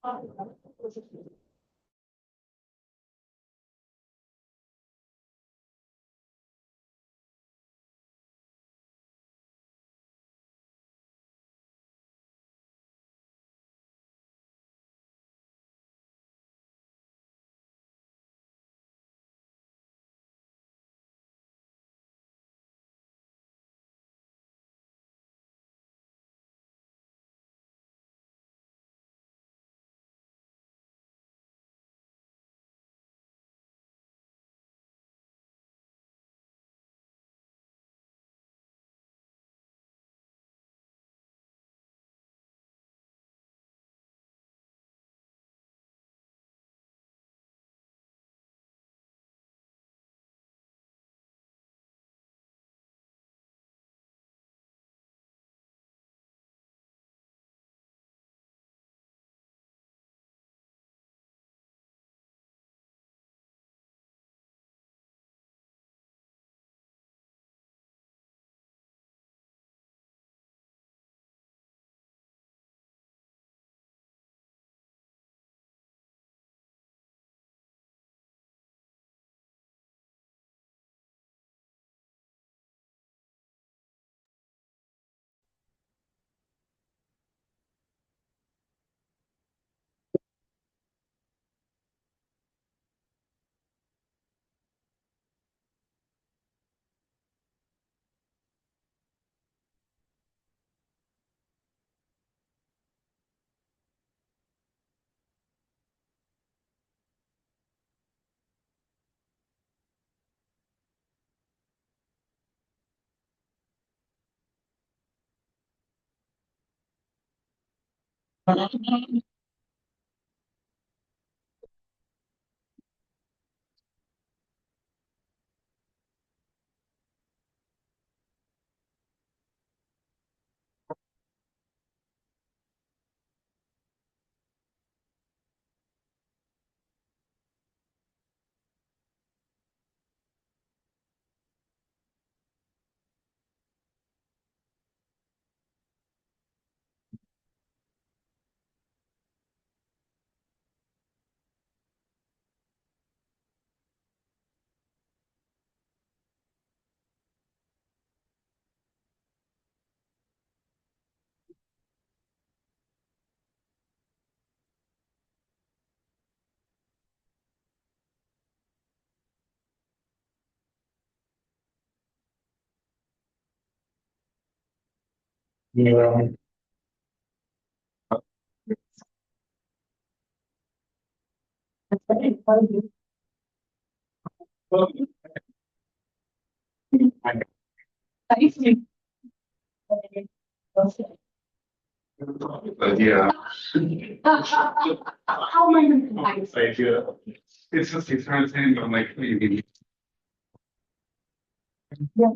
Yeah. Yeah. How many times? I do. It's just it's trying to think I'm like maybe. Yeah.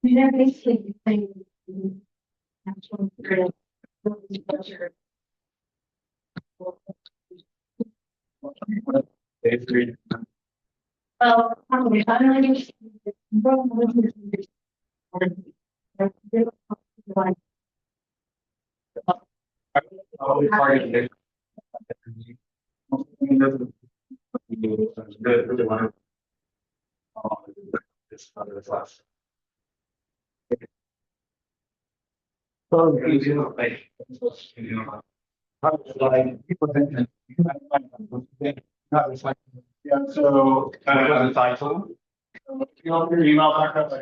Yeah, basically, probably part of it. Really want to this class. People think that yeah, so the title. You know, your email back up.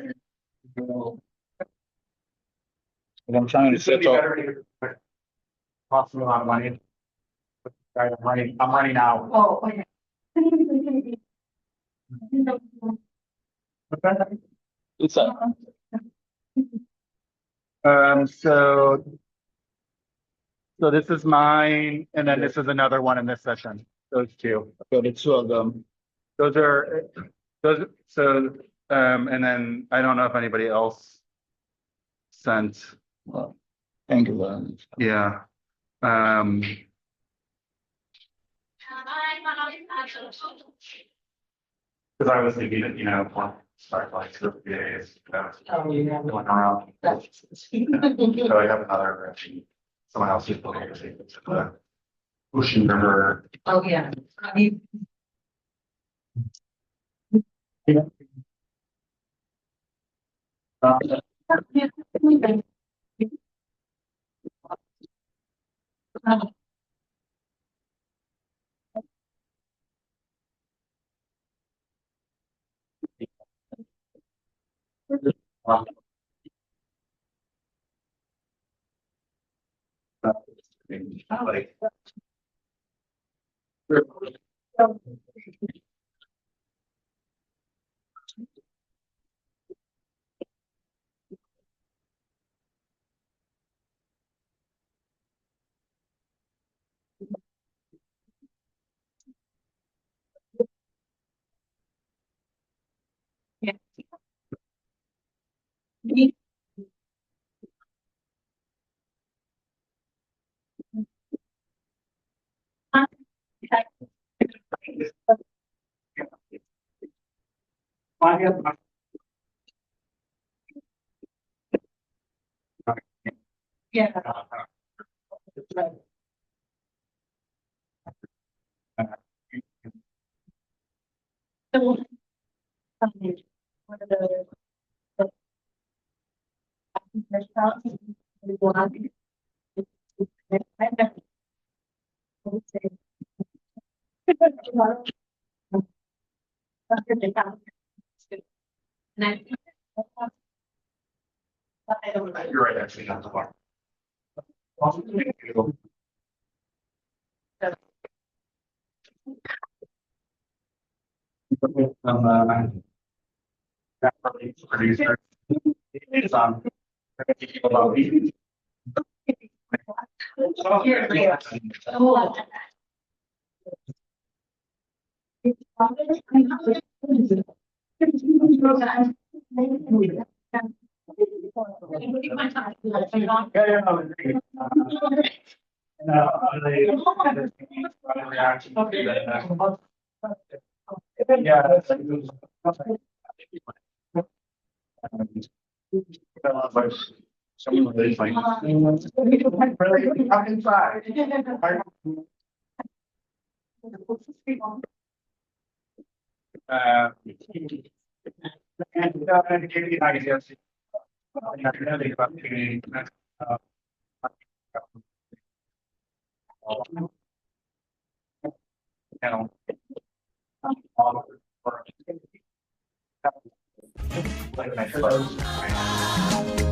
I'm trying to set up. Costs me a lot of money. I'm running out. Oh, okay. It's a, So this is mine, and then this is another one in this session. Those two. got the two of them. Those are those. So and then I don't know if anybody else sent. Well, thank you very much. Yeah. Because I was thinking that, start like 2 days. Going around. So I have another, someone else who's looking at the Ocean River. Oh, yeah. I mean, yeah. Yeah. So, one of the You're right, actually, not the bar. Producer. It's on. About these. Someone of these like. Really, I'm inside. And give you ideas.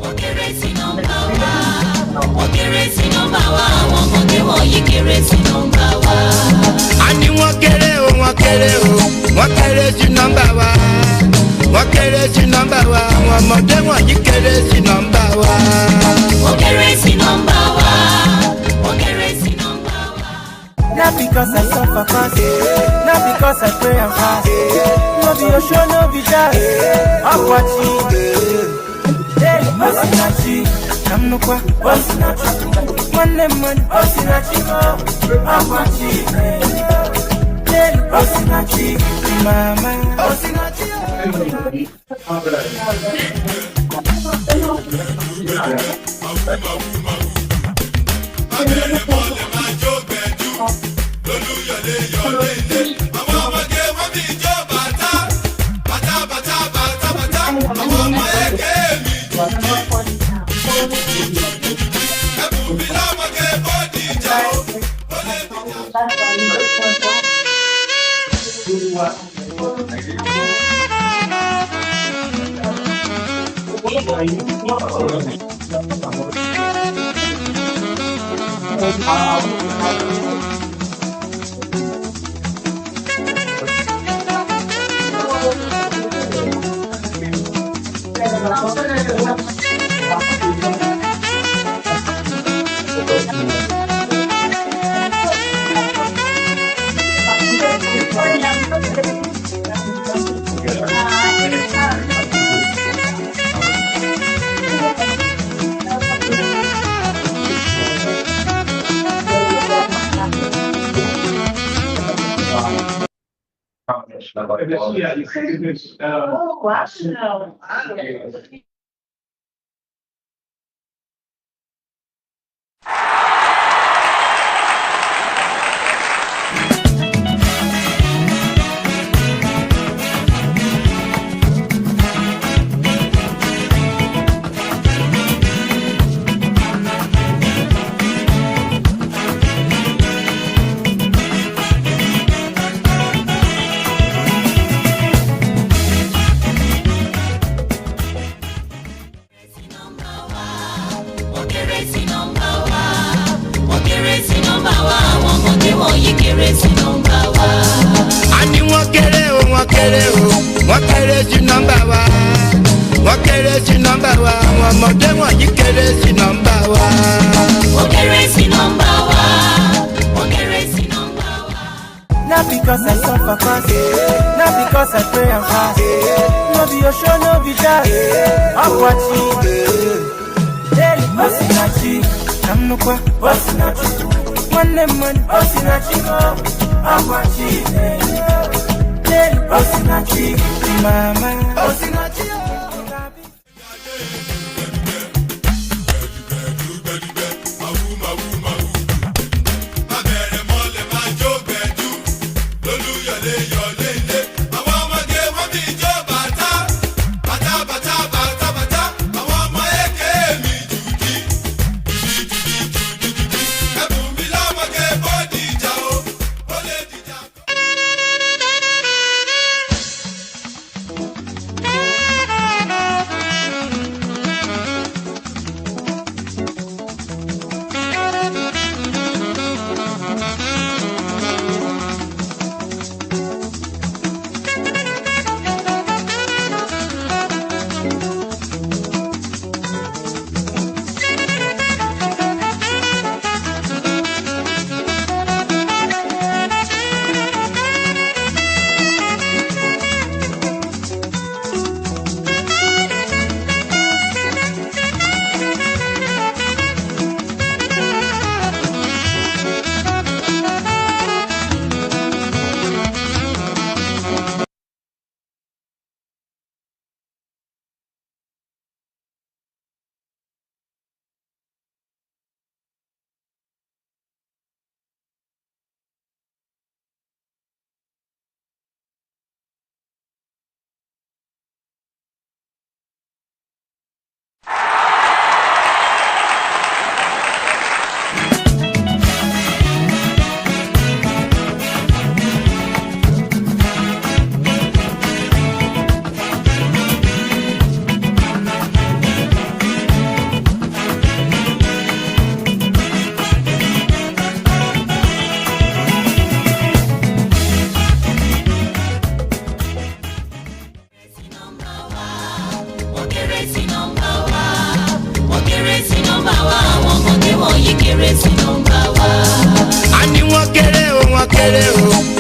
Wọ́n kéré sí nọ́mbà wa. Wọ́n kéré sí nọ́mbà wa. Àwọn ọmọdé wọ̀nyí kéré sí nọ́mbà wa. A ní wọ́n kéré o, wọ́n kéré o, wọ́n kéré sí nọ́mbà wa. Wọ́n kéré sí nọ́mbà wa. Àwọn ọmọdé wọ̀nyí kéré sí nọ́mbà wa. Wọ́n kéré sí nọ́mbà wa. Wọ́n kéré sí nọ́mbà wa. Not because I suffer fast, not because I pray and fast. No be your show, no be that. I'm watching. Hey, Osinachi, I'm no kwa. Osinachi, one, Osinachi, I'm watching. Hey, Osinachi, mama, Osinachi. Àwọn ọmọ ẹgbẹ́ mi. Oh, wow. Wọ́n kéré sí nọ́mbà wa. Wọ́n kéré sí nọ́mbà wa. Àwọn ọmọdé wọ̀nyí kéré sí nọ́mbà wa. Wọ́n kéré sí nọ́mbà wa. Wọ́n kéré sí nọ́mbà wa. Not because I suffer fast, not because I pray and fast. No be your show, no be that. I'm watching. Hey, Osinachi, I'm no kwa, Osinachi. One man, Osinachi, I'm watching. Hey, Osinachi, mama, Osinachi.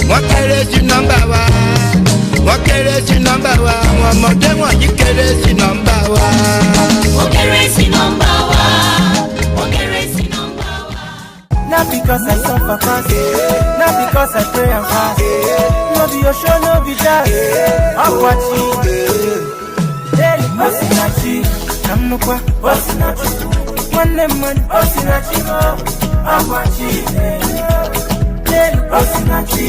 Wọ́n kéré sí nọ́mbà wa. Wọ́n kéré sí nọ́mbà wa. Àwọn ọmọdé wọ̀nyí kéré sí nọ́mbà wa. Wọ́n kéré sí nọ́mbà wa. Wọ́n kéré sí nọ́mbà wa. Not because I suffer fast, not because I pray and fast. No be your show, no be that. I'm watching. Hey, Osinachi, I'm no kwa, Osinachi. One man, Osinachi, I'm watching. Hey, Osinachi,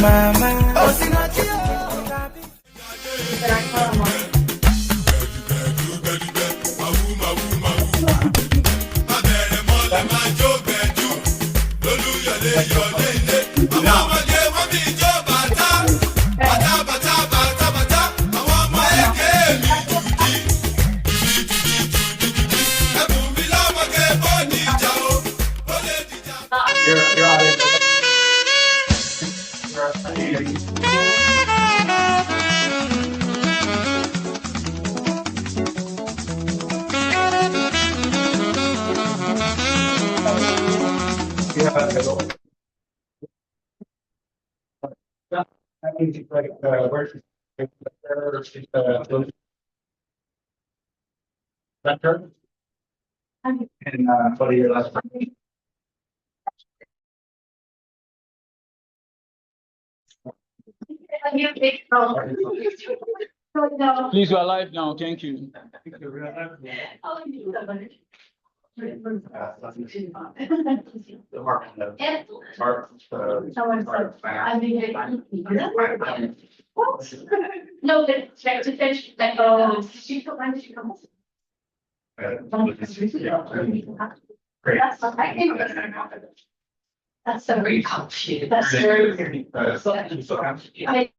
mama, Osinachi. lólùyọ̀lé yọ̀lé ilé. Àwọn ọmọdé wọ́n fi jó bàtà. Bàtà bàtà bàtà bàtà. Àwọn ọmọ èké mi dùdí. Ẹ̀bùn mi lọ́mọge bó ní ìjà o. Ó lè dìjà. You're on it. That means it's like, where's Vector? And, what are your last? Please, you are live now. Thank you. The mark, mark, No, but check to finish, like, oh, she put, when did she come? Great. That's okay. That's so very complicated. That's very. I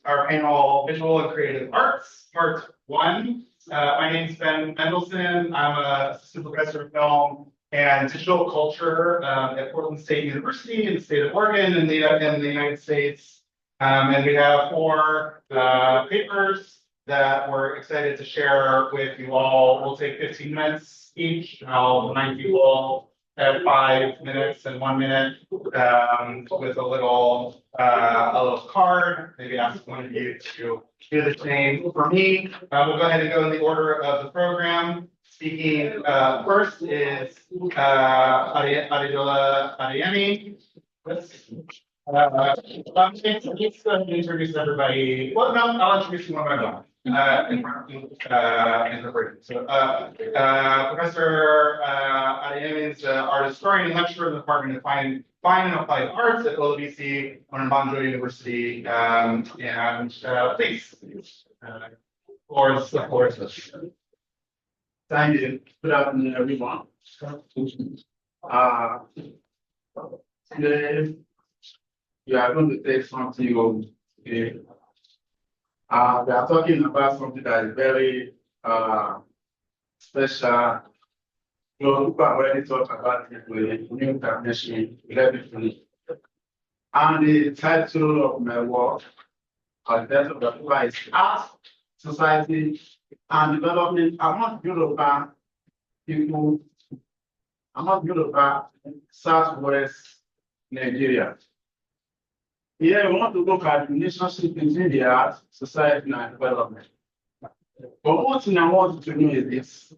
Our panel Visual and Creative Arts, part one. My name's Ben Mendelson. I'm a assistant professor of film and digital culture at Portland State University in the state of Oregon in the United States. And we have four papers that we're excited to share with you all. We'll take 15 minutes each. I'll remind you all at 5 minutes and 1 minute with a little card. Maybe ask one of you to do the same for me. We'll go ahead and go in the order of the program. Speaking first is Adedola Adeyemi. Let's introduce everybody. Well, no, I'll introduce you one by one. In the break. So, Professor Adeyemi is an art historian and lecturer in the Department of Fine and Applied Arts at OLBC Bonjour University. Please, floor is Thank you. Good afternoon, everyone. Today, we are going to take something home today. We are talking about something that is very special. People already talked about it with new definition, and the title of my work, or the title of the paper is Art, Society, and Development among Yoruba people, among Yoruba, Southwest Nigeria. Here we want to look at the relationship between the art, society, and development. But one thing I want to know is this.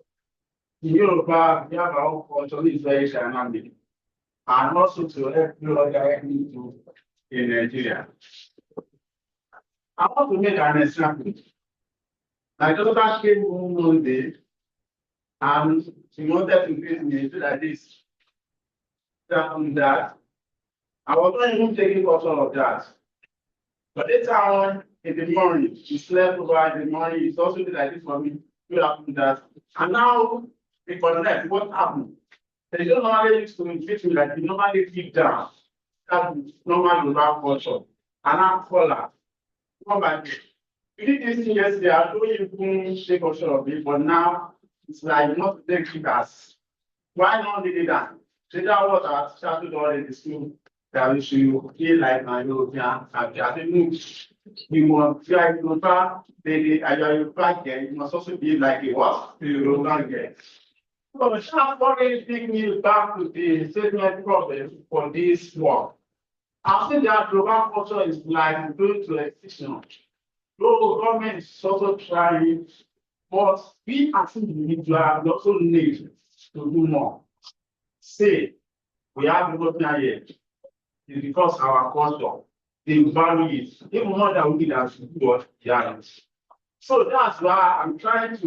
In Yoruba, we have our own culture, which is very dynamic, and also to help you directly to in Nigeria. I want to make an example. My daughter came home one day, and she wanted to greet me like this. That I was not even taking control of that. But later on in the morning, she slept over in the morning. It's also did like this for me. What happened that? And now we connect. What happened? They don't normally used to treat me like they normally keep down. That's normal Yoruba culture. And I'm call her. Come back. We did this thing yesterday. I told you couldn't take control of it, but now it's like not take it as. Why not did it that? So that was our started already the school. That we should feel like my European country. I think we must try to Yoruba, the Yoruba girl, you must also be like a what? The Yoruba girl. So that's already bring me back to the statement problem for this work. I think that global culture is like going to extinction. Though government is also trying, but we as individuals also need to do more. Say, we have development here. It's because our culture, they value it, even more than we did as good. Yeah. So that's why I'm trying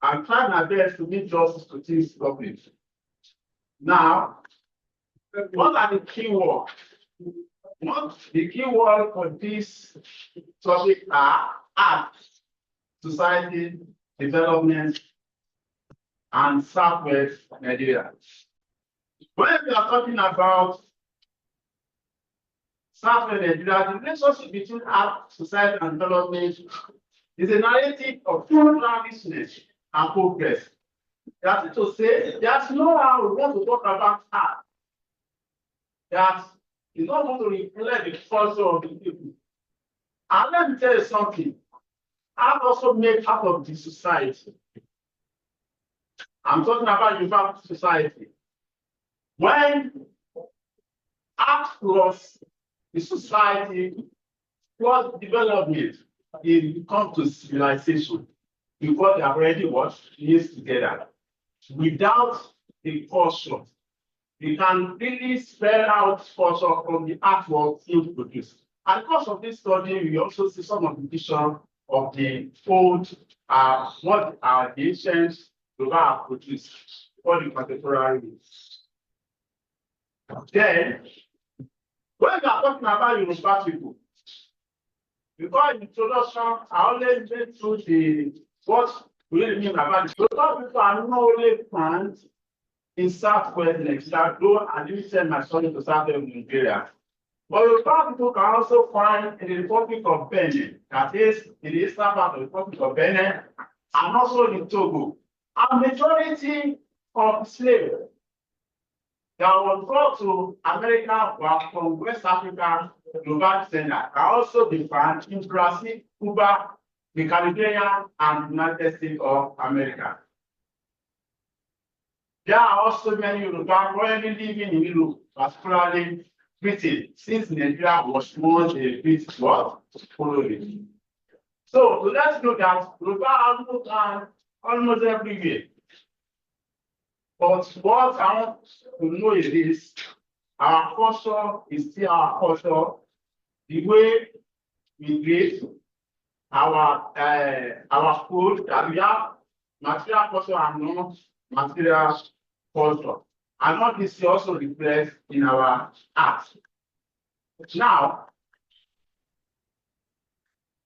my best to make justice to this topic. Now, what are the key words? What the key word for this topic are art, society, development, and Southwest Nigeria. When we are talking about Southwest Nigeria, the relationship between art, society, and development is a narrative of progressiveness and progress. That is to say, there's no how we want to talk about art that is not going to reflect the culture of the people. And let me tell you something. Art also made part of the society. I'm talking about Yoruba society. When art plus the society plus development, it comes to civilization because they have already what lives together. Without the culture, we can really spell out culture from the artwork you produce. And because of this study, we also see some of the vision of the old, what the ancient Yoruba have produced for the contemporary. Then, when we are talking about Yoruba people, because in introduction, I always went through the what we really mean about the Yoruba people are not only fans in Southwest Nigeria, though I didn't send my son to Southwest Nigeria. But Yoruba people can also find in the Republic of Benin, that is in the eastern part of the Republic of Benin, and also in Togo. A majority of slaves that was brought to America were from West Africa, Yoruba descendants, can also be found in Brazil, Cuba, the Caribbean, and United States of America. There are also many Yoruba currently living in Europe, particularly Britain, since Nigeria was once a British colony. So let's know that Yoruba are almost everywhere. But what I want to know is this: our culture is still our culture. The way we create our food, that we have material culture and non-material culture. And all this also reflects in our art. Now,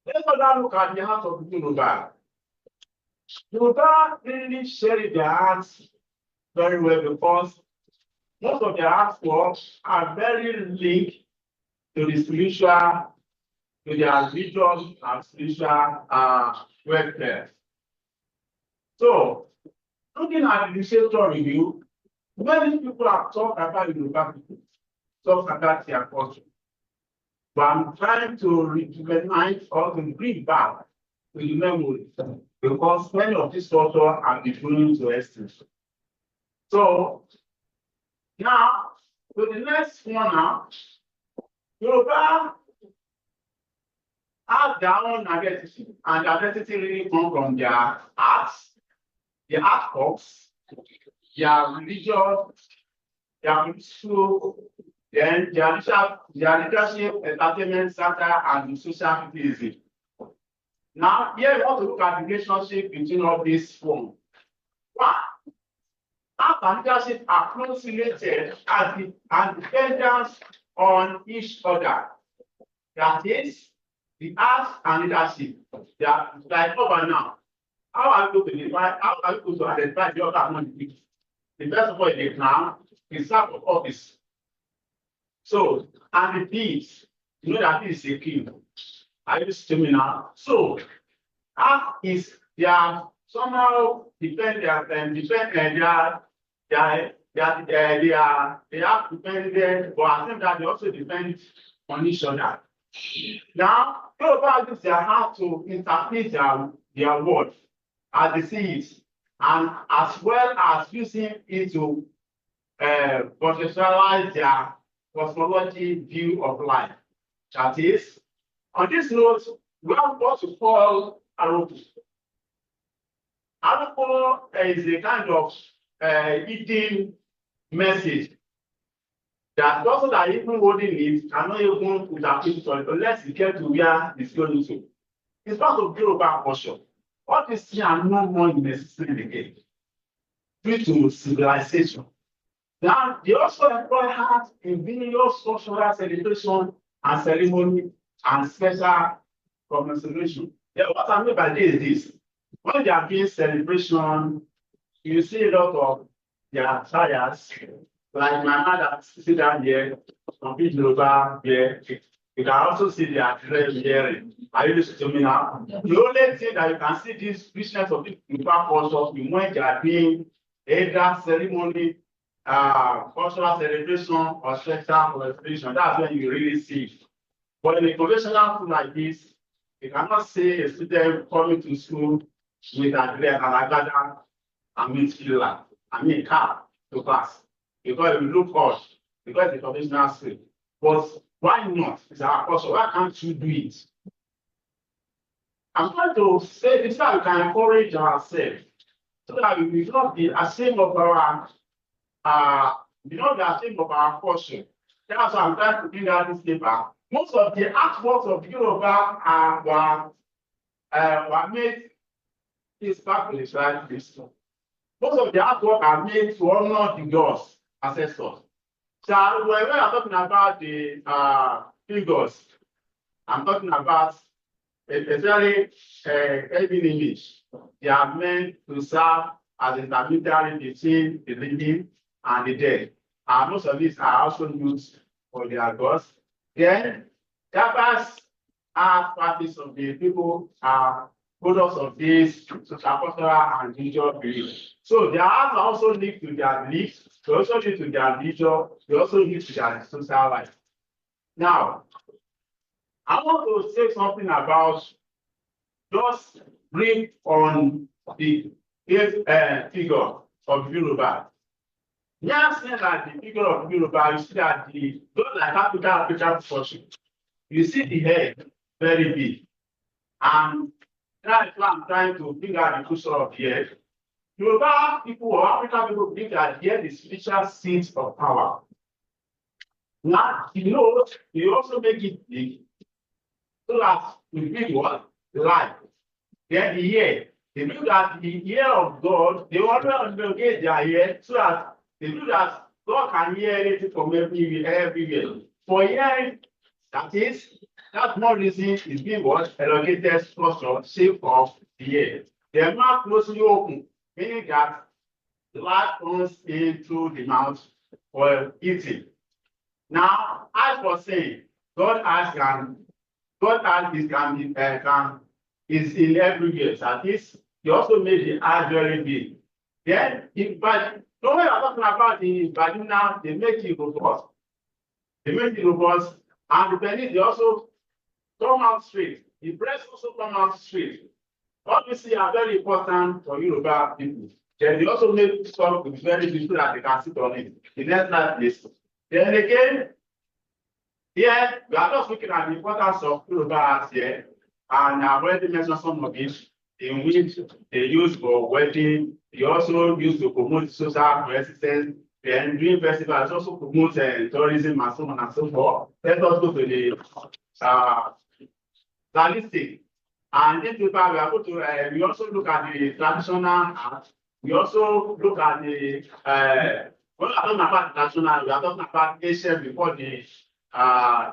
let's look at the heart of Yoruba. Yoruba really share their arts very well because most of their artworks are very linked to the spiritual, to their religious and spiritual welfare. So, looking at the literature review, many people have talked about Yoruba people, talk about their culture. But I'm trying to remind or to bring back to the memory because many of these cultures have been going to extinction. So now, to the next one now, Yoruba have their own identity, and the identity really comes from their arts, their art forms, their religion, their musical, then their leadership, entertainment center, and the social activism. Now, here we want to look at the relationship between all these forms. One, art and leadership are closely related and dependent on each other. That is, the art and leadership, they are like over now. How are you going to identify the other among the people? The first of all is the crown, the serve of office. So, and the peace, you know that this is a king. Are you listening to me now? So, art is they are somehow they have dependent, but I think that they also depend on each other. Now, Yoruba use their heart to interpret their words as they see it. and as well as using it to contextualize their cosmology view of life. That is, on this note, we have what we call Aropo. Aropo is a kind of hidden message that person that even holding it cannot even put a picture unless you get to where it's going to. It's part of Yoruba culture. All this thing are no more necessary again due to civilization. Now, they also employ art in various cultural celebration and ceremony and special commemoration. Yeah, what I mean by this is this. When they are doing celebration, you see a lot of their attires. Like my mother sit down here, some people over here. You can also see their dress here. Are you listening to me now? The only thing that you can see this business of the culture is when they are doing either ceremony, cultural celebration, or special celebration. That's when you really see it. But in a conventional school like this, you cannot see a student coming to school with a dress and agbada and with filler, cap to class. Because it will look odd, because it's a conventional school. But why not? It's our culture. Why can't you do it? I'm trying to say this that we can encourage ourselves so that we will not be ashamed of our we not be ashamed of our culture. That's why I'm trying to bring out this paper. Most of the artworks of Yoruba were made this published like this. Most of the artwork are made to honor the gods, ancestors. So when we are talking about the figures, I'm talking about especially heavy image. They are meant to serve as intermediary between the living and the dead. And most of these are also used for their gods. Then, Japas are parties of the people are products of this social, cultural, and religious beliefs. So their arts are also linked to their beliefs, they also linked to their religion, they also linked to their social life. Now, I want to say something about just brief on the figure of Yoruba. Yeah, saying that the figure of Yoruba, you see that the don't like African culture. You see the head very big, and that's why I'm trying to bring out the culture of the head. Yoruba people or African people think that the head is spiritual seat of power. Now, you also make it big so that we bring what? Life. Then the ear. They do that the ear of God, they always locate their ear so that they do that God can hear anything from everywhere. For hearing, that's one reason is being what? Elongated structure, shape of the ear. They mouth closely open, meaning that the light comes into the mouth for eating. Now, as for saying, God has is in everywhere. So this, he also made the eye very big. Then, but when we are talking about the vagina, they make it robust. They make it robust, and the penis, they also come out straight. The breast also come out straight. Obviously, are very important for Yoruba people. Then they also make stuff with very big so that they can sit on it. The next slide, please. Then again, here we are just looking at the importance of Yoruba arts here, and I've already mentioned some of it in which they use for wedding. They also use to promote social resistance. Then during festivals also promote tourism and so on and so forth. Let us go to the stylistic. And this paper we are going to we also look at the traditional art. We also look at the when we are talking about traditional, we are talking about Asia before the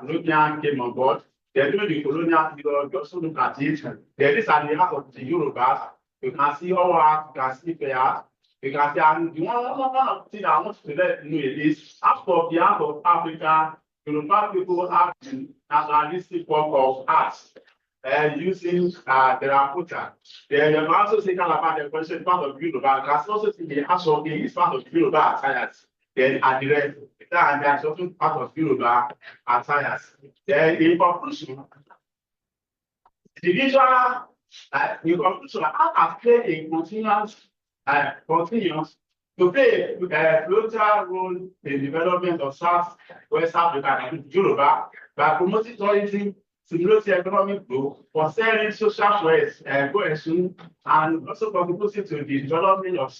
European came on board. They're doing the colonial period, you also look at it. There is an art of the Yorubas. You can see all art, you can see fair art. You can see, and the one of the things I want to let you know is, after the art of Africa, Yoruba people have the nationalistic form of arts. Using terracotta. They have also taken about the question part of Yoruba. That's also the actual game is part of Yoruba science. Then at the rest, and that's also part of Yoruba science. Then in conclusion, the visual, in conclusion, art has played a continuous continues to play a crucial role in development of South West Africa and Yoruba by promoting tourism, stimulating economic growth, fostering social cohesion, and also contributing to the development of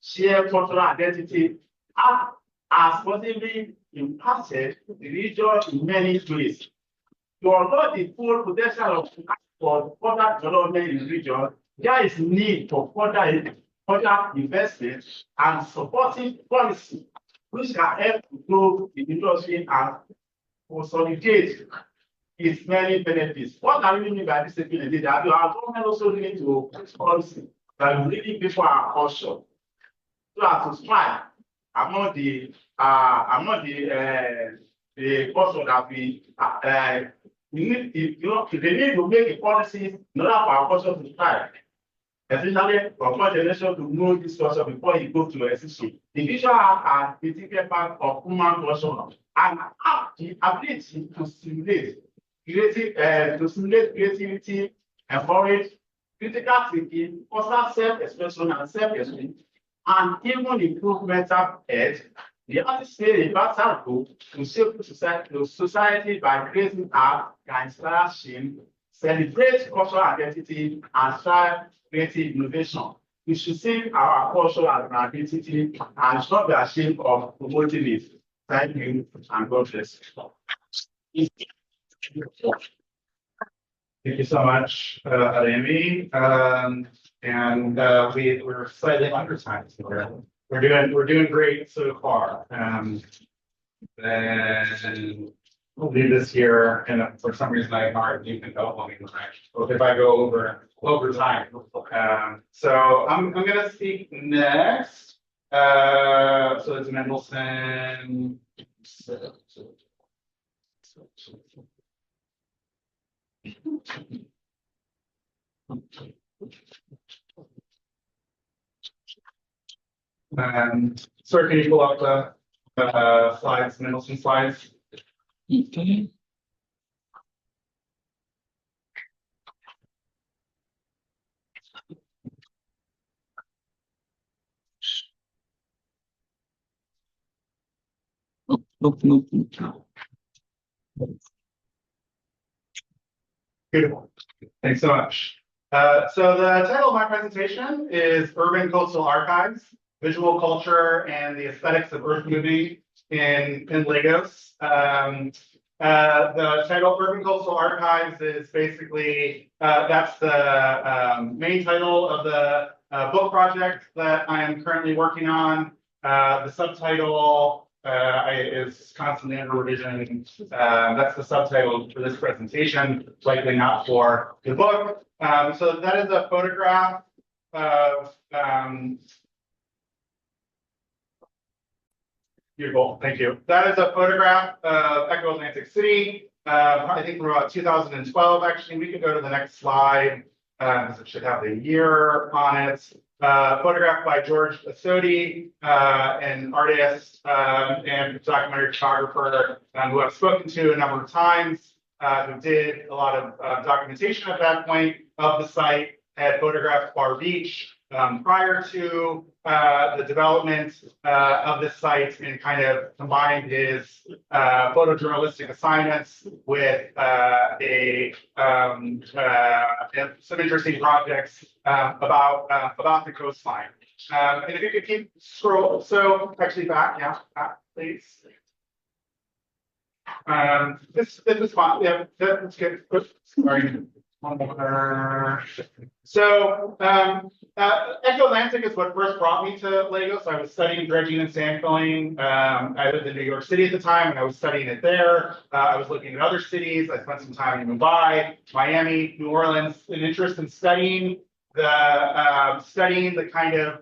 shared cultural identity has positively impacted the region in many ways. To unlock the full potential for further development in the region, there is need for further investment and supporting policy which can help to grow the industry and consolidate its many benefits. What I really mean by this ability that our government also need to put policy that will really pay for our culture so as to strive among the culture that we need, they need to make a policy in order for our culture to thrive. Especially for one generation to know this culture before you go to extinction. The visual art is a critical part of human culture and have the ability to stimulate creativity, encourage critical thinking, foster self-expression and self-esteem, and even improve mental health. The artist play a vital role to shape society by creating art that inspires change, celebrate cultural identity, and strive creative innovation. We should see our culture as an identity and should not be ashamed of promoting it. Thank you and God bless you. Thank you so much, Amy. We're slightly under time. So we're doing great so far. Then we'll leave this here, and if for some reason I ignore you can help me if I go over time. So I'm gonna speak next. So it's Mendelssohn. Sir, can you pull up the slides, Mendelssohn slides? Okay. Nope. Beautiful. Thanks so much. So the title of my presentation is Urban Coastal Archives, Visual Culture and the Aesthetics of Earth Moving in Lagos. The title Urban Coastal Archives is basically, that's the main title of the book project that I am currently working on. The subtitle is constantly under revision. That's the subtitle for this presentation, likely not for the book. So that is a photograph of, beautiful, thank you. That is a photograph of Echo Atlantic City, I think from about 2012. Actually, we could go to the next slide, because it should have the year on it. Photographed by George Asodi, an artist and documentary photographer who I've spoken to a number of times, who did a lot of documentation at that point of the site, had photographed Bar Beach prior to the development of this site, and kind of combined his photojournalistic assignments with some interesting projects about the coastline. And if you could keep scroll, so actually back, please. This is fine. Yeah, that's good. Oops, sorry. One more. So Echo Atlantic is what first brought me to Lagos. I was studying dredging and sand filling. I lived in New York City at the time, and I was studying it there. I was looking at other cities. I spent some time in Mumbai, Miami, New Orleans. An interest in studying the kind of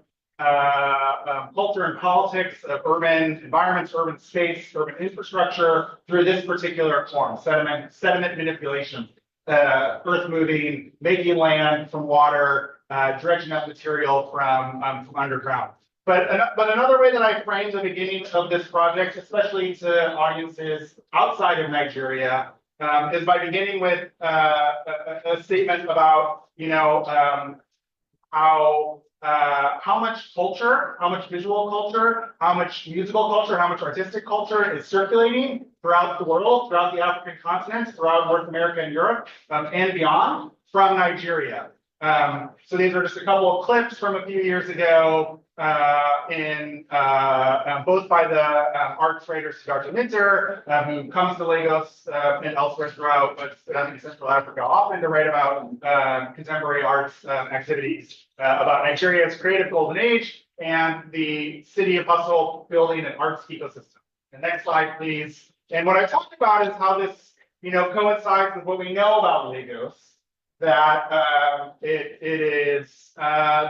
culture and politics of urban environments, urban space, urban infrastructure through this particular form, sediment manipulation. Earth moving, making land from water, dredging up material from underground. But another way that I framed the beginning of this project, especially to audiences outside of Nigeria, is by beginning with a statement about, how how much culture, how much visual culture, how much musical culture, how much artistic culture is circulating throughout the world, throughout the African continent, throughout North America and Europe, and beyond from Nigeria. So these are just a couple of clips from a few years ago, both by the arts writer Siddhartha Minter, who comes to Lagos and elsewhere throughout Central Africa, often to write about contemporary arts activities, about Nigeria's creative golden age and the city of hustle building an arts ecosystem. The next slide, please. And what I talked about is how this, coincides with what we know about Lagos. That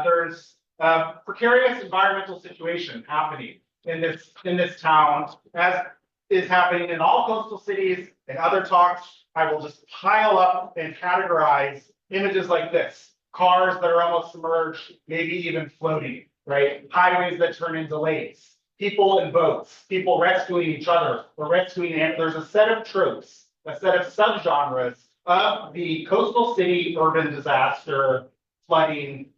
there's a precarious environmental situation happening in this town, as is happening in all coastal cities. In other talks, I will just pile up and categorize images like this: cars that are almost submerged, maybe even floating, right? Highways that turn into lakes, people in boats, people rescuing each other or rescuing there's a set of tropes, a set of subgenres of the coastal city urban disaster flooding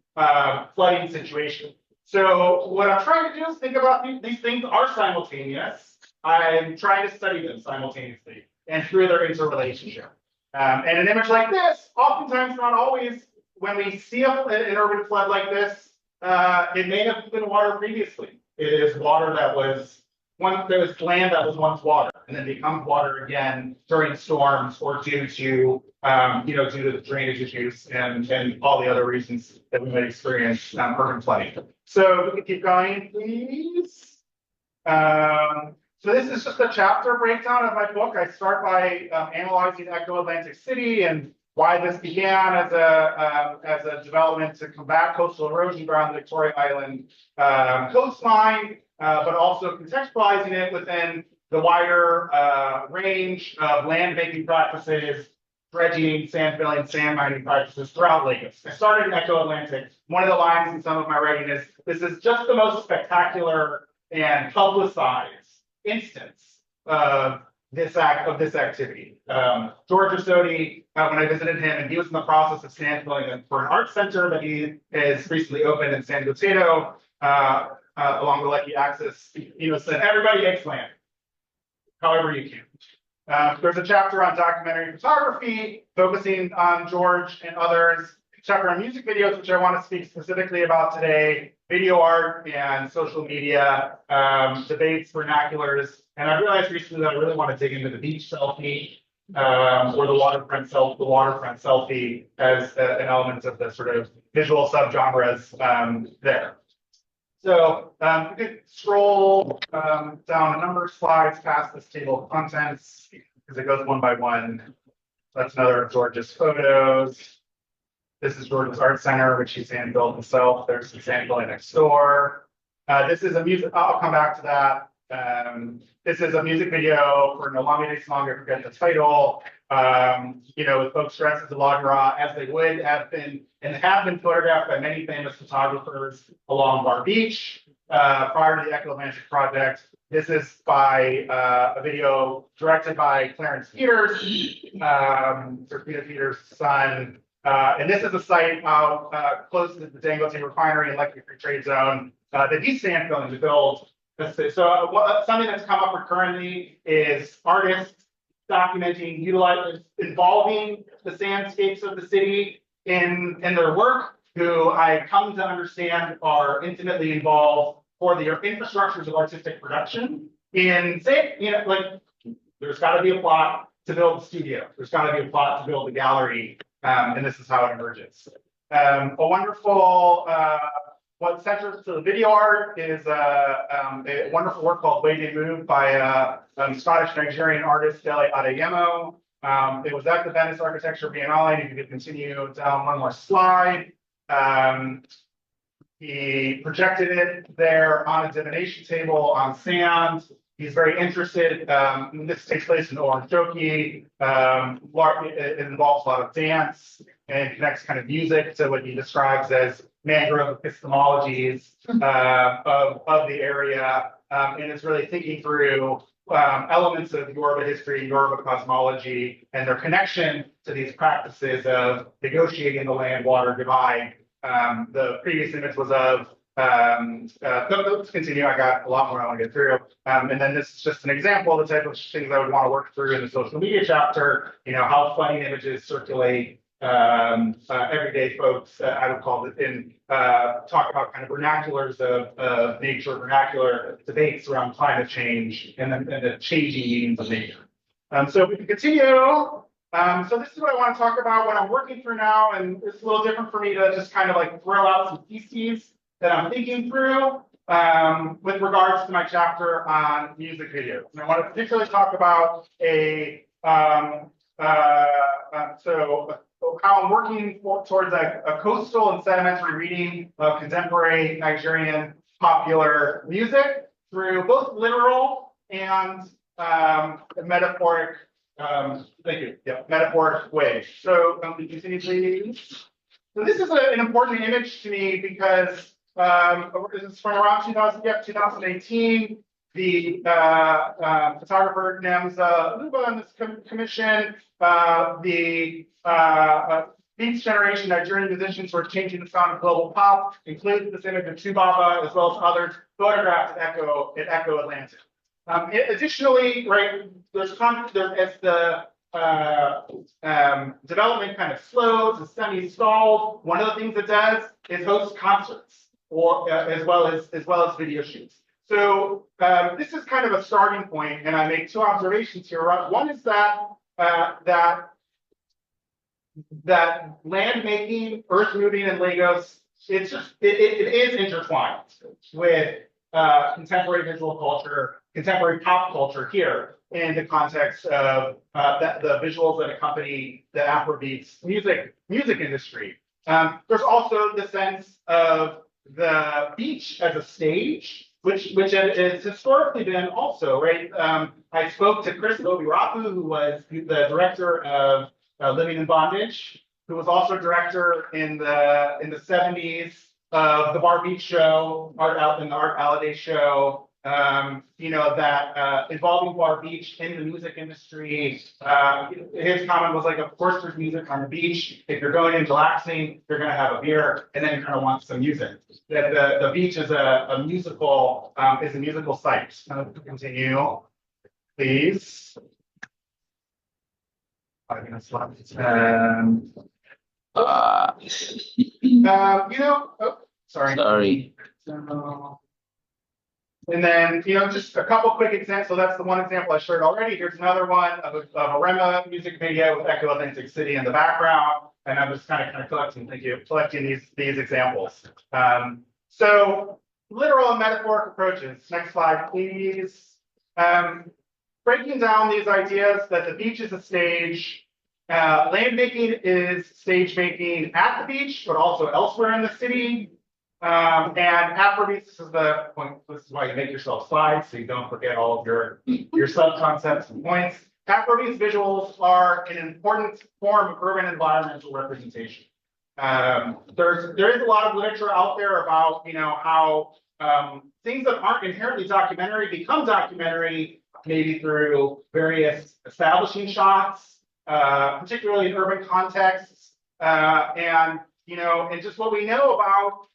situation. So what I'm trying to do is think about these things are simultaneous. I'm trying to study them simultaneously and through their interrelationship. And an image like this, oftentimes, not always, when we see an urban flood like this, it may have been water previously. It is water that was there was land that was once water and then becomes water again during storms or due to the drainage issues and all the other reasons that we might experience urban flooding. So we can keep going, please. So this is just a chapter breakdown of my book. I start by analyzing Echo Atlantic City and why this began as a development to combat coastal erosion around the Victoria Island coastline, but also contextualizing it within the wider range of land banking practices, dredging, sand filling, sand mining practices throughout Lagos. I started in Echo Atlantic. One of the lines in some of my writing is, this is just the most spectacular and publicized instance of this activity. George Osodi, when I visited him, and he was in the process of sand filling for an art center that he has recently opened in San Diego, along the Lekki axis, said, everybody makes land, however you can. There's a chapter on documentary photography, focusing on George and others, a chapter on music videos, which I want to speak specifically about today, video art and social media, debates, vernaculars. And I realized recently that I really want to dig into the beach selfie, or the waterfront selfie as an element of the sort of visual subgenres there. So we could scroll down a number of slides past this table of contents because it goes one by one. That's another of George's photos. This is George's Art Center, which he sand built himself. There's some sand building next door. This is a music, I'll come back to that. This is a music video for No Longer Days Long, I forget the title. With folks dressed as a Lagara, as they would have been and have been photographed by many famous photographers along Bar Beach prior to the Echo Atlantic project. This is by a video directed by Clarence Peters, Peter Peters' son. And this is a site out close to the Dangote refinery in Lekki Free Trade Zone that he's sand filling to build. So something that's come up recurrently is artists documenting, utilizing, involving the sandscapes of the city in their work, who I come to understand are intimately involved for the infrastructures of artistic production. There's got to be a plot to build a studio. There's got to be a plot to build a gallery, and this is how it emerges. A wonderful. What centers to the video art is a wonderful work called Way They Move by Scottish-Nigerian artist Dele Adeyemo. It was at the Venice Architecture Biennale. If you could continue down one more slide. He projected it there on a divination table on sand. He's very interested. This takes place in Oranjoki. It involves a lot of dance and connects kind of music to what he describes as mangrove epistemologies of the area, and it's really thinking through elements of Yoruba history, Yoruba cosmology, and their connection to these practices of negotiating the land-water divide The previous image was of, let's continue. I got a lot more I want to get through. And then this is just an example of the type of things I would want to work through in the social media chapter, how funny images circulate. Everyday folks, I would call it, talk about kind of vernaculars of nature, vernacular debates around climate change and the changing meanings of nature. So if we can continue, so this is what I want to talk about, what I'm working through now, and it's a little different for me to just kind of like throw out some theses that I'm thinking through with regards to my chapter on music videos. And I want to particularly talk about how I'm working towards a coastal and sedimentary reading of contemporary Nigerian popular music through both literal and metaphoric, metaphoric ways. So can you continue, please? So this is an important image to me because this is from around 2018. The photographer Namza Luba in this commission, the Beats Generation Nigerian musicians who are changing the sound of global pop, including this image of Tubaba, as well as others, photographed at Echo Atlantic. Additionally, right, as the development kind of slows, is semi-stalled, one of the things it does is host concerts, or as well as video shoots. So this is kind of a starting point, and I make two observations here. One is that land making, earth moving in Lagos, it is intertwined with contemporary visual culture, contemporary pop culture here in the context of the visuals that accompany the Afrobeats music industry. There's also the sense of the beach as a stage, which has historically been also, right? I spoke to Chris Obirapu, who was the director of Living in Bondage, who was also director in the 70s of the Bar Beach show, Art Alliday show, that involving Bar Beach in the music industry. His comment was like, of course there's music on the beach. If you're going and relaxing, you're going to have a beer, and then you're going to want some music. That the beach is a musical site. Continue, please. 5 minutes left. Sorry. And then, just a couple quick examples. So that's the one example I shared already. Here's another one of a Rema music video with Echo Atlantic City in the background. And I'm just kind of collecting these examples. So literal and metaphoric approaches. Next slide, please. Breaking down these ideas that the beach is a stage. Land making is stage making at the beach, but also elsewhere in the city. And Afrobeats, this is the point. This is why you make yourself slides so you don't forget all of your sub concepts and points. Afrobeats visuals are an important form of urban environmental representation. There is a lot of literature out there about how things that aren't inherently documentary become documentary, maybe through various establishing shots, particularly in urban contexts, and just what we know about.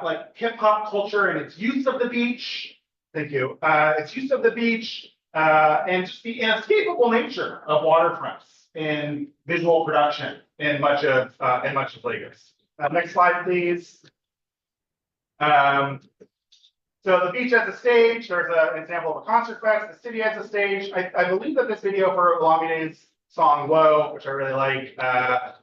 Like hip hop culture and its use of the beach. Thank you. Its use of the beach and just the inescapable nature of waterfronts in visual production in much of Lagos. Next slide, please. So the beach as a stage. There's an example of a concert fest. The city as a stage. I believe that this video for Olamide's song "Whoa," which I really like,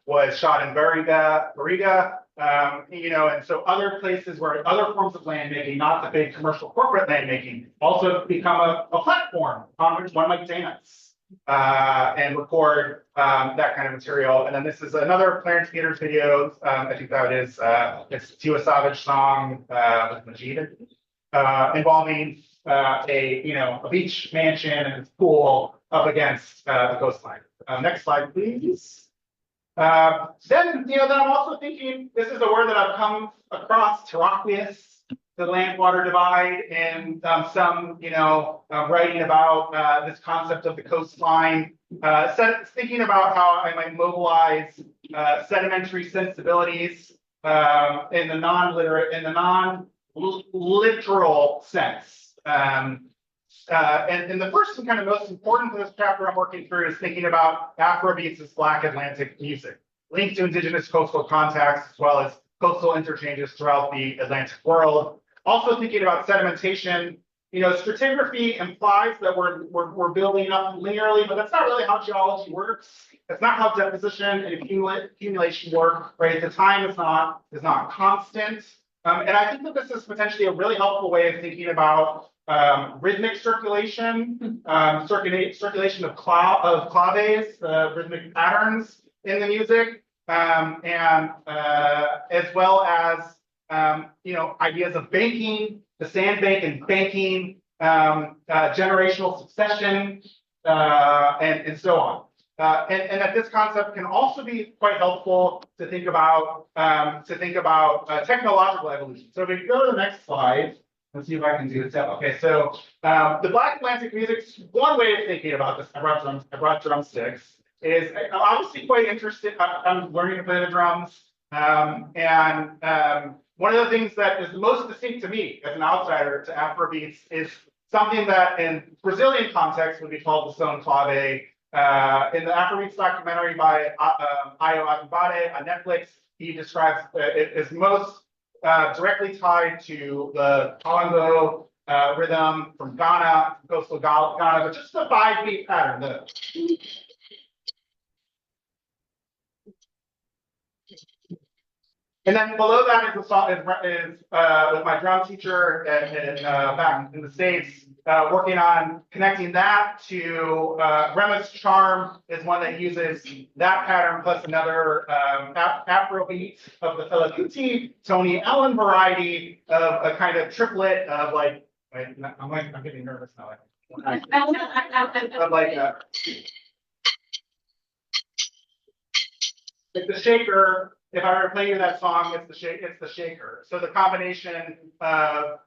was shot in Bariga. And so other places where other forms of land making, not the big commercial corporate land making, also become a platform on which one might dance and record that kind of material. And then this is another Clarence Peters video. I think that is it's Tiwa Savage song with Majid involving a beach mansion and pool up against the coastline. Next slide, please. Then I'm also thinking, this is a word that I've come across, terraqueous, the land-water divide, and some, writing about this concept of the coastline, thinking about how I might mobilize sedimentary sensibilities in the non-literal sense. And the first and kind of most important for this chapter I'm working through is thinking about Afrobeats as Black Atlantic music, linked to indigenous coastal contacts as well as coastal interchanges throughout the Atlantic world. Also thinking about sedimentation. Stratigraphy implies that we're building up linearly, but that's not really how geology works. That's not how deposition and accumulation work, right? The time is not constant. And I think that this is potentially a really helpful way of thinking about rhythmic circulation, circulation of claves, rhythmic patterns in the music, and as well as ideas of banking, the sandbank and banking, generational succession, and so on. And that this concept can also be quite helpful to think about technological evolution. So if we go to the next slide, let's see if I can do this. Okay, so the Black Atlantic music, one way of thinking about this, I brought drumsticks, is obviously quite interested. I'm learning to play the drums, and one of the things that is most distinct to me as an outsider to Afrobeats is something that in Brazilian context would be called the son clave. In the Afrobeats documentary by Ayo Akibade on Netflix, he describes it as most directly tied to the Congo rhythm from Ghana, coastal Ghana, but just the 5-beat pattern. And then below that is the song is with my drum teacher back in the States, working on connecting that to Rema's Charm is one that uses that pattern plus another Afrobeat of the Fela Kuti, Tony Allen variety of a kind of triplet of like, I'm getting nervous now. Of like the shaker. If I were playing you that song, it's the shaker. So the combination of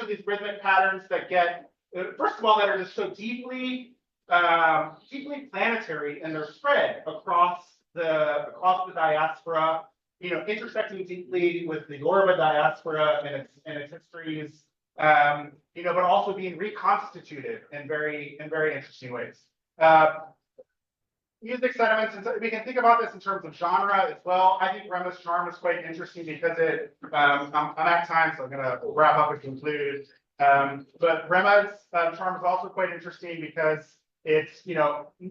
these rhythmic patterns that get, first of all, that are just so deeply planetary in their spread across the diaspora, intersecting deeply with the Yoruba diaspora and its histories, but also being reconstituted in very interesting ways. Music sediments, and so we can think about this in terms of genre as well. I think Rema's Charm is quite interesting because I'm at time, so I'm going to wrap up and conclude. But Rema's Charm is also quite interesting because it's,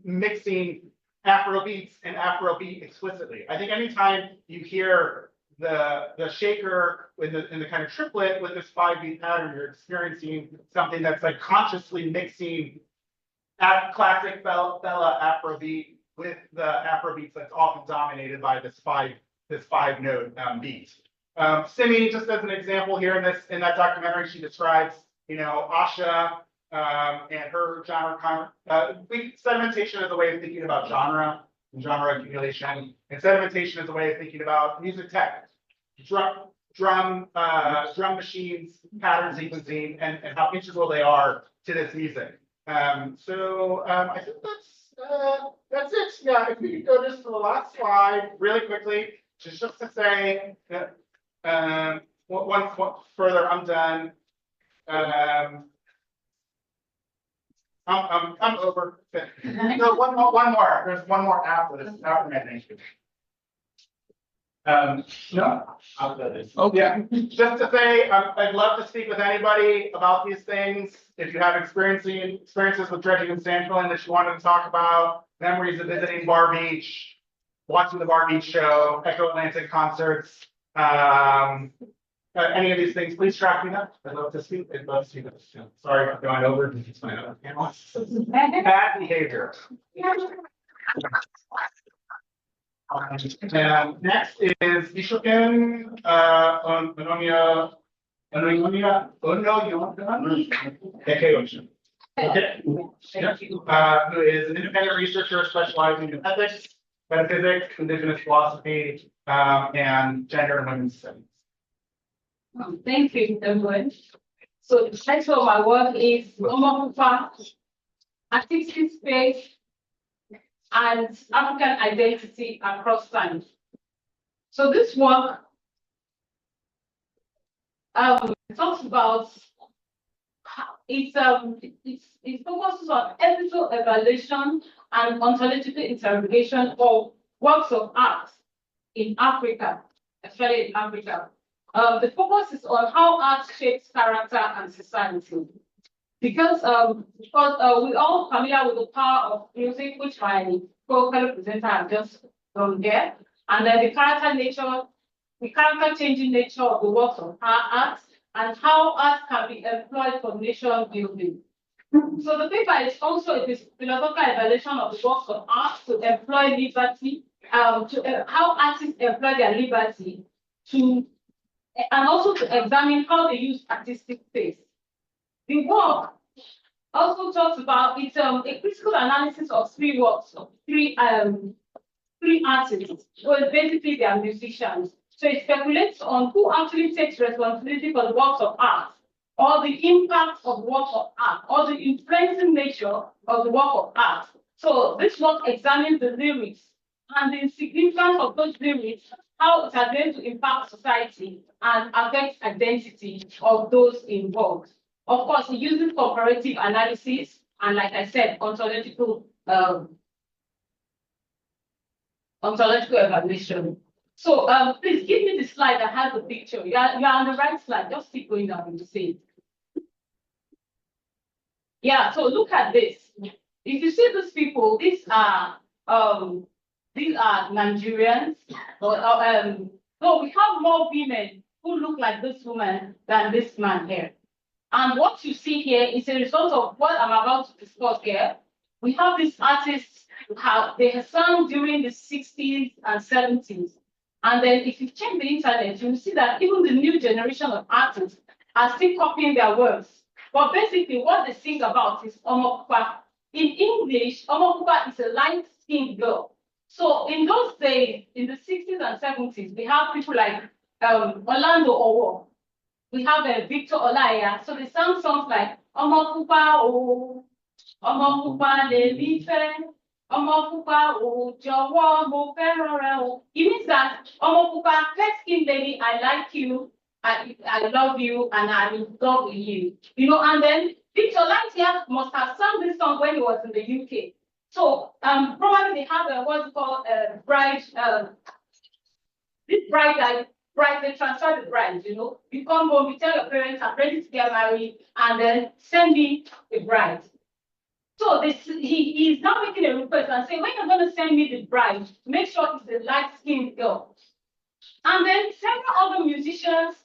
mixing Afrobeats and Afrobeat explicitly. I think anytime you hear the shaker in the kind of triplet with this 5-beat pattern, you're experiencing something that's like consciously mixing classic Fela Afrobeat with the Afrobeats that's often dominated by this 5-note beat. Simi, just as an example here in that documentary, she describes, Asha and her genre. Sedimentation is a way of thinking about genre and genre accumulation, and sedimentation is a way of thinking about music tech, drum machines, pattern sequencing, and how integral they are to this music. So I think that's it. Yeah, if we could go just to the last slide really quickly, just to say that one further, I'm done. I'm over. No, one more. There's one more after this. After my thank you. No, Okay. yeah. Just to say, I'd love to speak with anybody about these things. If you have experiences with dredging and sand filling that you wanted to talk about, memories of visiting Bar Beach, watching the Bar Beach show, Echo Atlantic concerts, any of these things, please track me up. I'd love to speak. Sorry for going over. Bad behavior. And next is Ishoken Onoya Ekeoshi. Okay. Who is an independent researcher specializing in ethics, metaphysics, indigenous philosophy, and gender and women's studies. Thank you, everyone. So the title of my work is Omokupa, Activity Space and African Identity Across Time. So this work talks about it focuses on ethical evaluation and ontological interrogation of works of art in Africa, especially in Africa. The focus is on how art shapes character and society. Because we all familiar with the power of music, which my co-fellow presenter has just done there, and then the character changing nature of the works of art, and how art can be employed for nation building. So the paper is also a philosophical evaluation of the works of art to employ liberty, how artists employ their liberty and also to examine how they use artistic space. The work also talks about a critical analysis of three works of three artists. So it's basically they are musicians. So it speculates on who actually takes responsibility for the works of art, or the impact of works of art, or the influencing nature of the work of art. So this work examines the lyrics and the significance of those lyrics, how it are going to impact society and affect identity of those involved. Of course, it uses comparative analysis and, like I said, ontological evaluation. So please give me the slide that has the picture. You are on the right slide. Just keep going down and you see it. Yeah, so look at this. If you see these people, these are Nigerians. No, we have more women who look like this woman than this man here. And what you see here is a result of what I'm about to discuss here. We have these artists they have sung during the 60s and 70s. And then if you check the internet, you will see that even the new generation of artists are still copying their works. But basically what they sing about is Omokupa. In English, Omokupa is a light-skinned girl. So in those days, in the 60s and 70s, we have people like Orlando Owo. We have Victor Olaya. So they sang songs like Omokupa O, Omokupa Lelife, Omokupa O, Jowo Mo Ferora O. It means that Omokupa, fair-skinned lady, I like you, I love you, and I'm in love with you. You know, and then Victor Olaya must have sung this song when he was in the UK. So probably they have what's called bride. This bride they transfer the bride, you know. You come home, you tell your parents, I'm ready to get married, and then send me the bride. So he is now making a request and saying, when you're going to send me the bride, make sure it's a light-skinned girl. And then several other musicians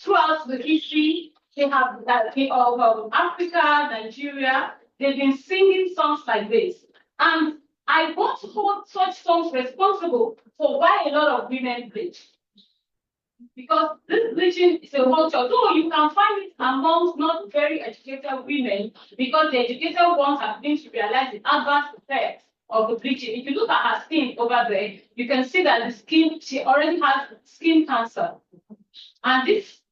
throughout the history, they have of Africa, Nigeria, they've been singing songs like this. And I want to hold such songs responsible for why a lot of women bleach. Because this bleaching is a culture, though you can find it amongst not very educated women, because the educated ones have been to realize the adverse effects of the bleaching. If you look at her skin over there, you can see that the skin, she already has skin cancer. And this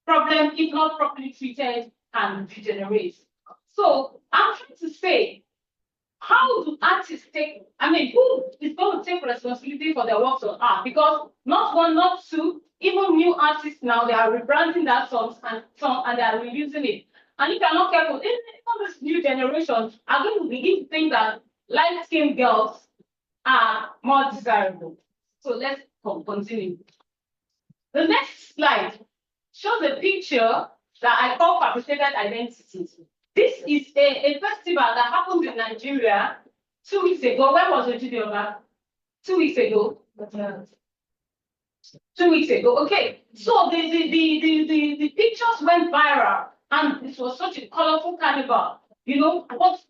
problem, if not properly treated, can degenerate. So I'm trying to say, how do artists who is going to take responsibility for their works of art? Because not one, not two, even new artists now, they are rebranding that songs and they are reusing it. And if you're not careful, even this new generation are going to begin to think that light-skinned girls are more desirable. So let's continue. The next slide shows a picture that I call fabricated identities. This is a festival that happened in Nigeria 2 weeks ago. When was Ojidioba? 2 weeks ago. 2 weeks ago. Okay. So the pictures went viral, and this was such a colorful carnival. You know, but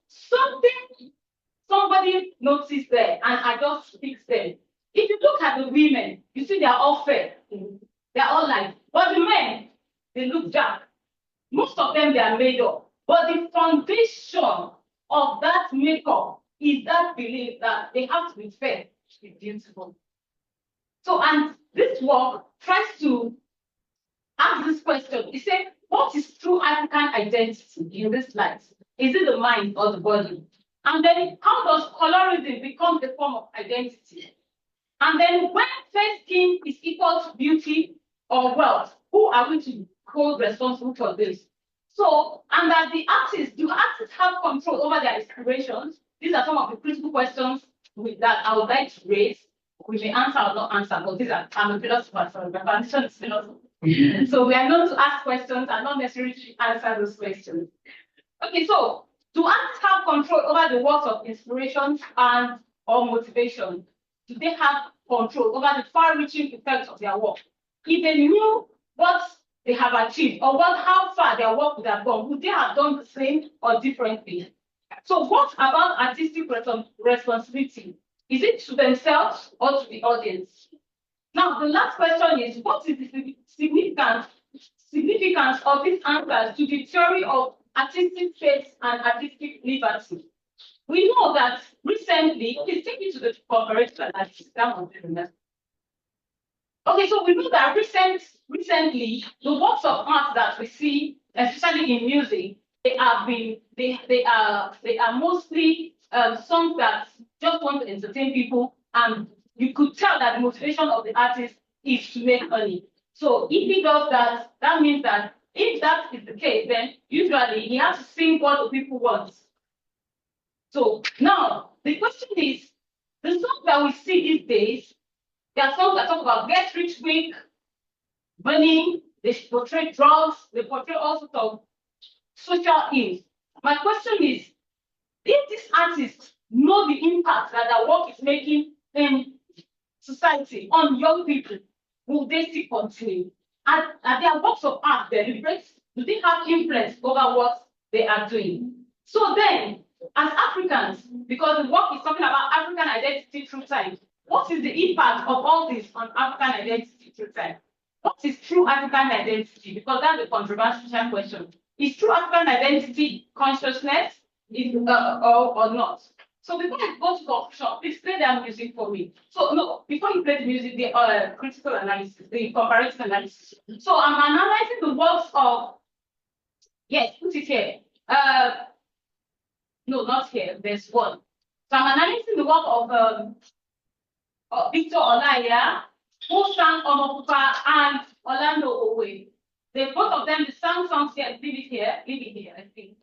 somebody noticed there, and I just fixed them. If you look at the women, you see they're all fair. They're all light. But the men, they look dark. Most of them, they are made up. But the foundation of that makeup is that belief that they have to be fair to be beautiful. So, and this work tries to ask this question. It says, what is true African identity in this light? Is it the mind or the body? And then how does colorism become the form of identity? And then when fair skin is equal to beauty or wealth, who are we to hold responsible for this? So, and that the artists, do artists have control over their inspirations? These are some of the critical questions that I would like to raise. We may answer or not answer, but these are, I'm a philosopher, so my foundation is philosophy. So we are known to ask questions and not necessarily to answer those questions. Okay, so do artists have control over the works of inspiration and or motivation? Do they have control over the far-reaching effects of their work? If they knew what they have achieved or how far their work would have gone, would they have done the same or differently? So what about artistic responsibility? Is it to themselves or to the audience? Now, the last question is, what is the significance of these answers to the theory of artistic faith and artistic liberty? We know that recently, please take me to the comparative analysis. Okay, so we know that recently, the works of art that we see, especially in music, they are mostly songs that just want to entertain people, and you could tell that the motivation of the artist is to make money. So if he does that, that means that if that is the case, then usually he has to sing what the people want. So now the question is, the songs that we see these days, there are songs that talk about get rich quick, money, they portray drugs, they portray all sorts of social ills. My question is, if these artists know the impact that their work is making in society on young people, will they still continue? Are their works of art deliberate? Do they have influence over what they are doing? So then, as Africans, because the work is talking about African identity through time, what is the impact of all this on African identity through time? What is true African identity? Because that's a controversial question. Is true African identity consciousness or not? So before I go to conclusion, please play that music for me. So no, before you play the music, the critical analysis, the comparative analysis. So I'm analyzing the works of, yes, put it here. No, not here, there's one. So I'm analyzing the work of Victor Olaiya, who sang Omopupa, and Orlando Owe. They both of them, they sang songs here, leave it here, I think.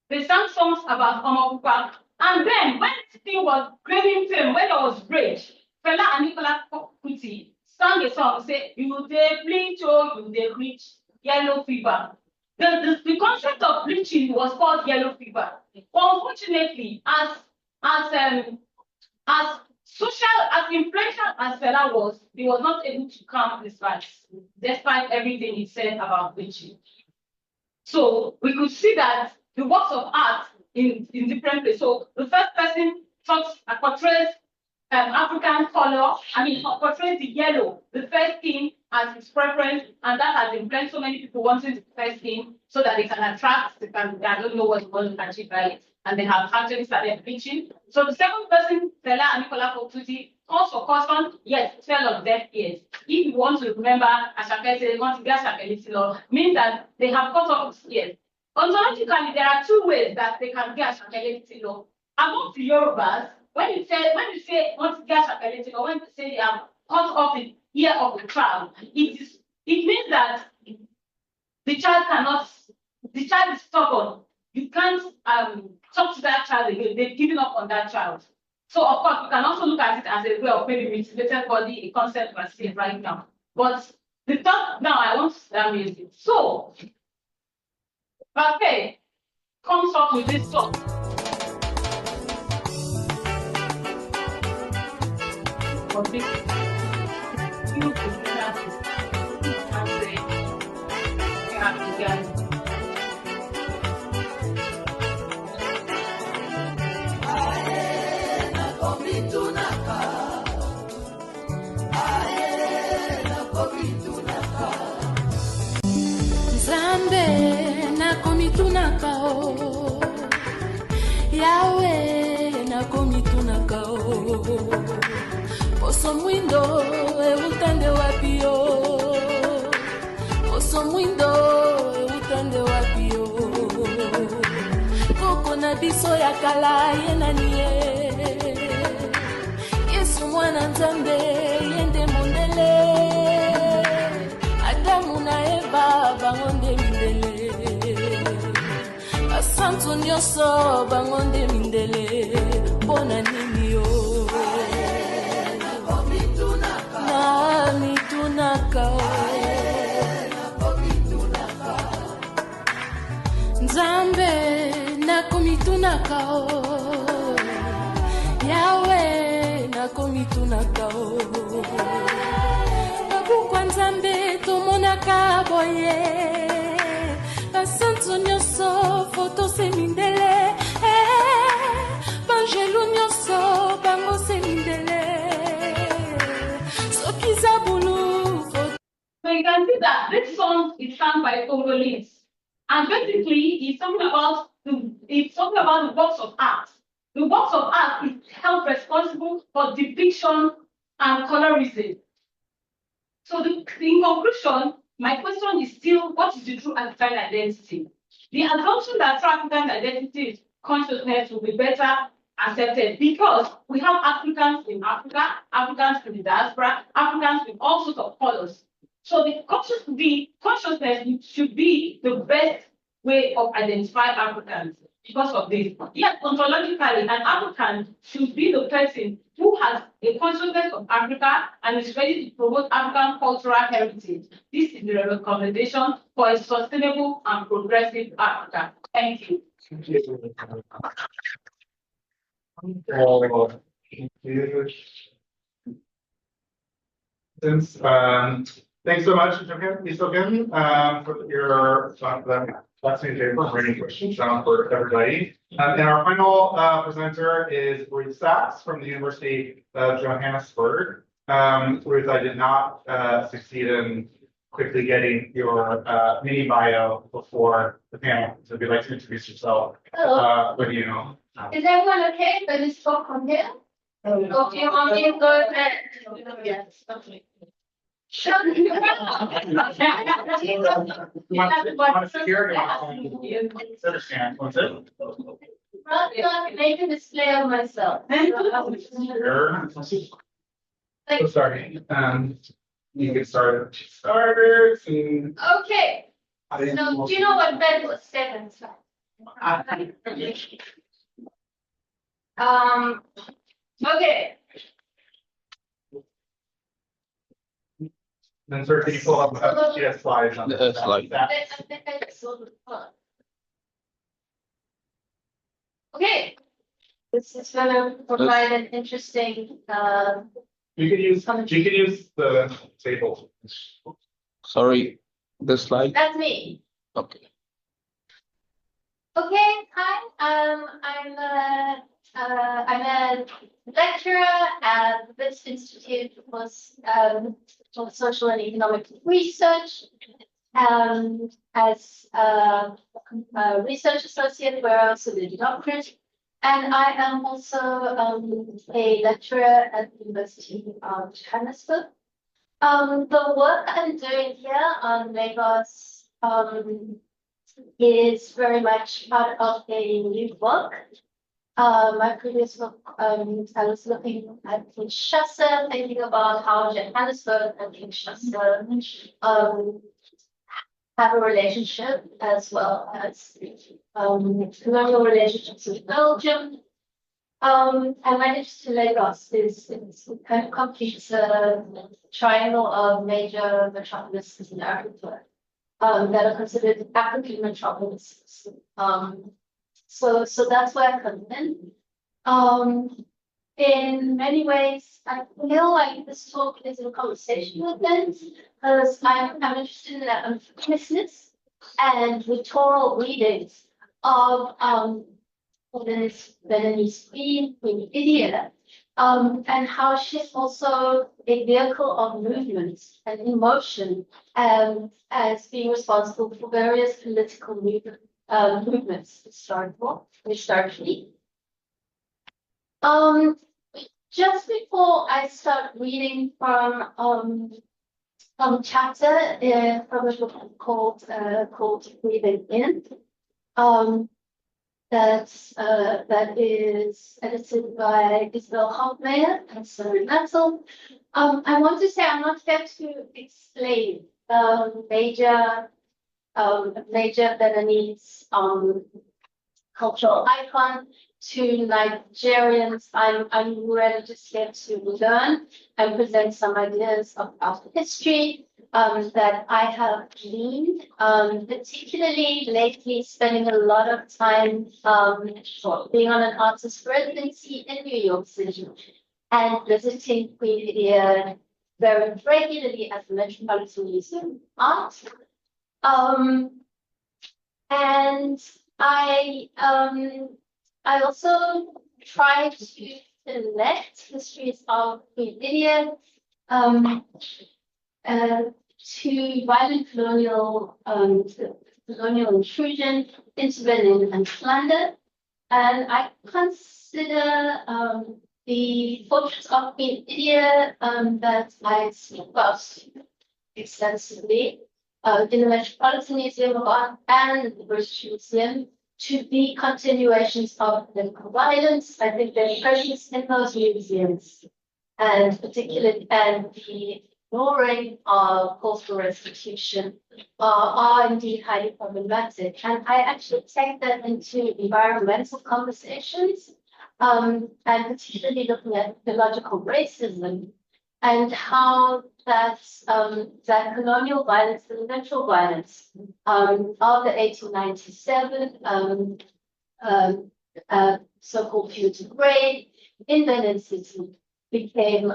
They sang songs about Omopupa. And then when this thing was gaining fame, when there was rage, Fela and Nicola Kuti sang a song, say, you dey bleach, oh, you dey bleach, yellow fever. The concept of bleaching was called yellow fever. Unfortunately, as influential as Fela was, he was not able to calm his vibes, despite everything he said about bleaching. So we could see that the works of art in different places. So the first person portrays African color, portrays the yellow, the first skin as his preference, and that has influenced so many people wanting the first skin so that they can attract, I don't know what you want to achieve by it, and they have actually started bleaching. So the second person, Fela and Nicola Kuti, also cautioned, yes, fell on deaf ears. If you want to remember, means that they have cut off his ears. Ontologically, there are two ways that they can get Shakeleti law. Among the Yorubas, when you say want to get Shakeleti law, when you say they have cut off the ear of the child, it means that the child is stubborn. You can't talk to that child again. They've given up on that child. So of course, you can also look at it as a way of maybe mutilated body, a concept we're seeing right now. But the thought now I want to start music. So Buffet comes up with this song. Yahweh nakomitunaka Oso mwindo utande wapio Oso mwindo utande wapio Koko na biso ya kala yenanie Yesu Yesu mwana nzambe yende mondele Adamu na Eva bango nde mindele Basantu nyonso bango nde mindele Pona nini yo Na mitunaka Nzambe nakomitunaka Yawe nakomitunaka Babukwa Nzambe tomonaka boye Basantu nyonso foto se mindele Banjelu nyonso bango se mindele Soki zabulu foto So you can see that this song is sung by Congolese. And basically, it's talking about the works of art. The works of art is held responsible for depiction and colorism. So in conclusion, my question is still, what is the true African identity? The assumption that true African identity is consciousness will be better accepted because we have Africans in Africa, Africans in the diaspora, Africans with all sorts of colors. So the consciousness should be the best way of identifying Africans because of this. Yet, ontologically, an African should be the person who has a consciousness of Africa and is ready to promote African cultural heritage. This is the recommendation for a sustainable and progressive Africa. Thank you. Thanks so much, Isogen, for your fascinating reading questions for everybody. And our final presenter is Ruth Sachs from the University of Johannesburg. Ruth, I did not succeed in quickly getting your mini bio before the panel. So if you'd like to introduce yourself, what do you know? Is everyone okay if I just talk from here? Or do you want me to go ahead? Yes, okay. Shut You want to hear it? Understand? What's it? Rather make a display of myself. Sure. Like, Sorry. You can start starters and. okay, so do you know what bed was seven? Okay. Then sir, can you pull up slides on The slide. Okay. This is gonna provide an interesting, You can use the table. Sorry, the slide. that's me. Okay. Okay, hi, I'm a lecturer at this Institute for Social and Economic Research. As a research associate, we're also the doctorate. And I am also a lecturer at the University of Johannesburg. The work I'm doing here on Lagos is very much part of a new book. My previous book, I was looking at Kinshasa, thinking about how Johannesburg and Kinshasa have a relationship, as well as colonial relationships with Belgium. And my interest in Lagos is kind of completes a triangle of major metropolises in Africa that are considered African metropolises. So that's where I come in. In many ways, I feel like this talk is a conversation with them because I'm interested in business and rhetorical readings of Beninese Queen Idia, and how she's also a vehicle of movement and emotion, as being responsible for various political movements historically. Just before I start reading from chapter from a book called Breathing In, that is edited by Isabel Hoffmeyer and Sarah Netzel. I want to say I'm not here to explain major Beninese cultural icon to Nigerians. I'm really just here to learn and present some ideas of history that I have gleaned, particularly lately spending a lot of time being on an artist residency in New York City and visiting Queen Lydia very regularly at the Metropolitan Museum of Art. And I also try to connect histories of Queen Lydia to violent colonial intrusion into Benin and Flanders. And I consider the portraits of Queen Lydia that I speak about extensively in the Metropolitan Museum of Art and the British Museum to be continuations of political violence. I think their presence in those museums, and particularly the ignoring of calls for restitution, are indeed highly problematic. And I actually take that into environmental conversations, and particularly looking at ecological racism and how that colonial violence, the eventual violence of the 1897 so-called feudal raid in Benin City became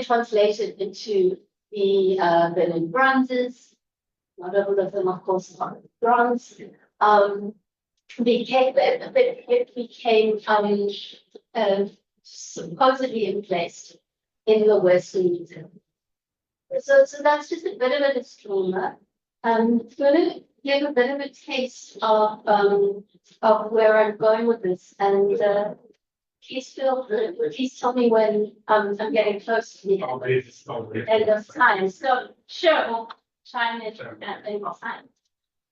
translated into the Benin bronzes. Not all of them, of course, are bronze. It became supposedly emplaced in the Western Museum. So that's just a bit of a disclaimer. It's going to give a bit of a taste of where I'm going with this, and please tell me when I'm getting close to the end of time. So sure, we'll chime in at any time.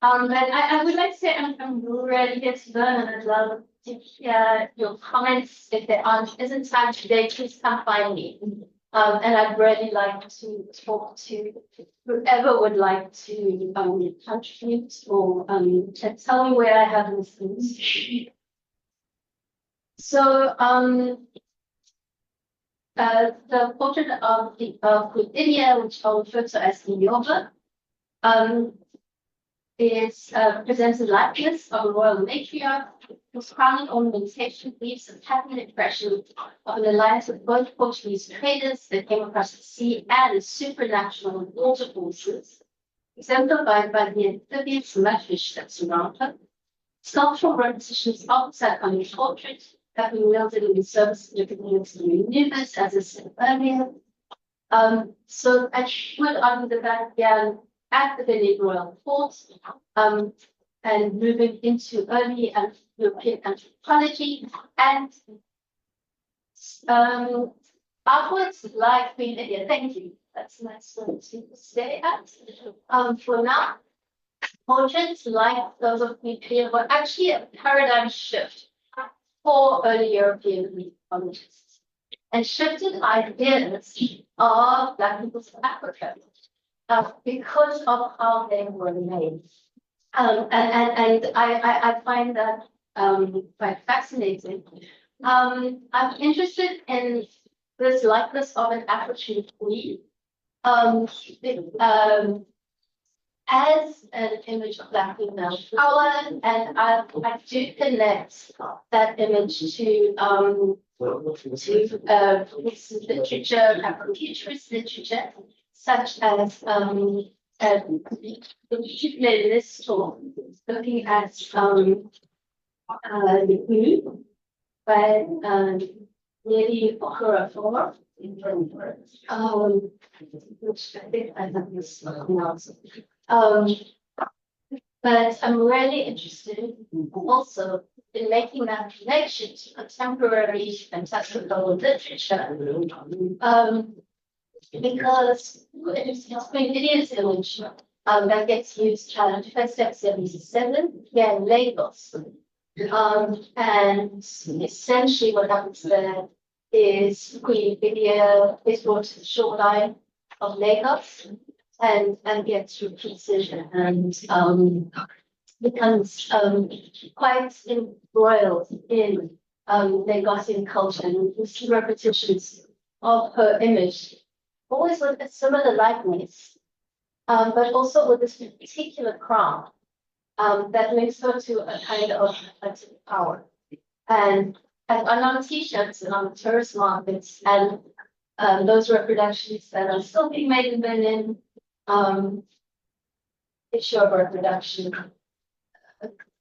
But I would like to say I'm really here to learn, and I'd love to hear your comments. If there isn't time today, please come find me. And I'd really like to talk to whoever would like to contribute or tell me where I have listened. So the portrait of Queen Lydia, which I'll refer to as the Yoba, presents a likeness of a royal matriarch whose crowning ornamentation leaves a patterned impression of an alliance with both Portuguese traders that came across the sea and supernatural water forces, exemplified by the amphibious mudfish that surround her. Sculptural repetitions of the iconic portrait have been wielded in the service of the universe, as I said earlier. So I would argue that began at the Benin Royal Court, and moving into early European anthropology, and upwards like Queen Lydia. Thank you. That's a nice one to stay at. For now, portraits like those of Queen Lydia were actually a paradigm shift for early European anthropologists, and shifted ideas of Black people from Africa. Because of how they were made. And I find that quite fascinating. I'm interested in this likeness of an African queen as an image of Black female power, and I do connect that image to literature, Afrofuturist literature, such as the list talk, looking at the Blue by Lady Okorofor, which I think I have this but I'm really interested also in making that connection to contemporary fantastical literature. Because Queen Lydia's image that gets used challenge first step 77 here in Lagos. And essentially what happens there is Queen Lydia is brought to the shoreline of Lagos and gets repeated and becomes quite embroiled in Lagosian culture, and you see repetitions of her image, always with a similar likeness, but also with this particular crown that links her to a kind of power. And on t-shirts and on tourist markets, and those reproductions that are still being made in Berlin, issue of reproduction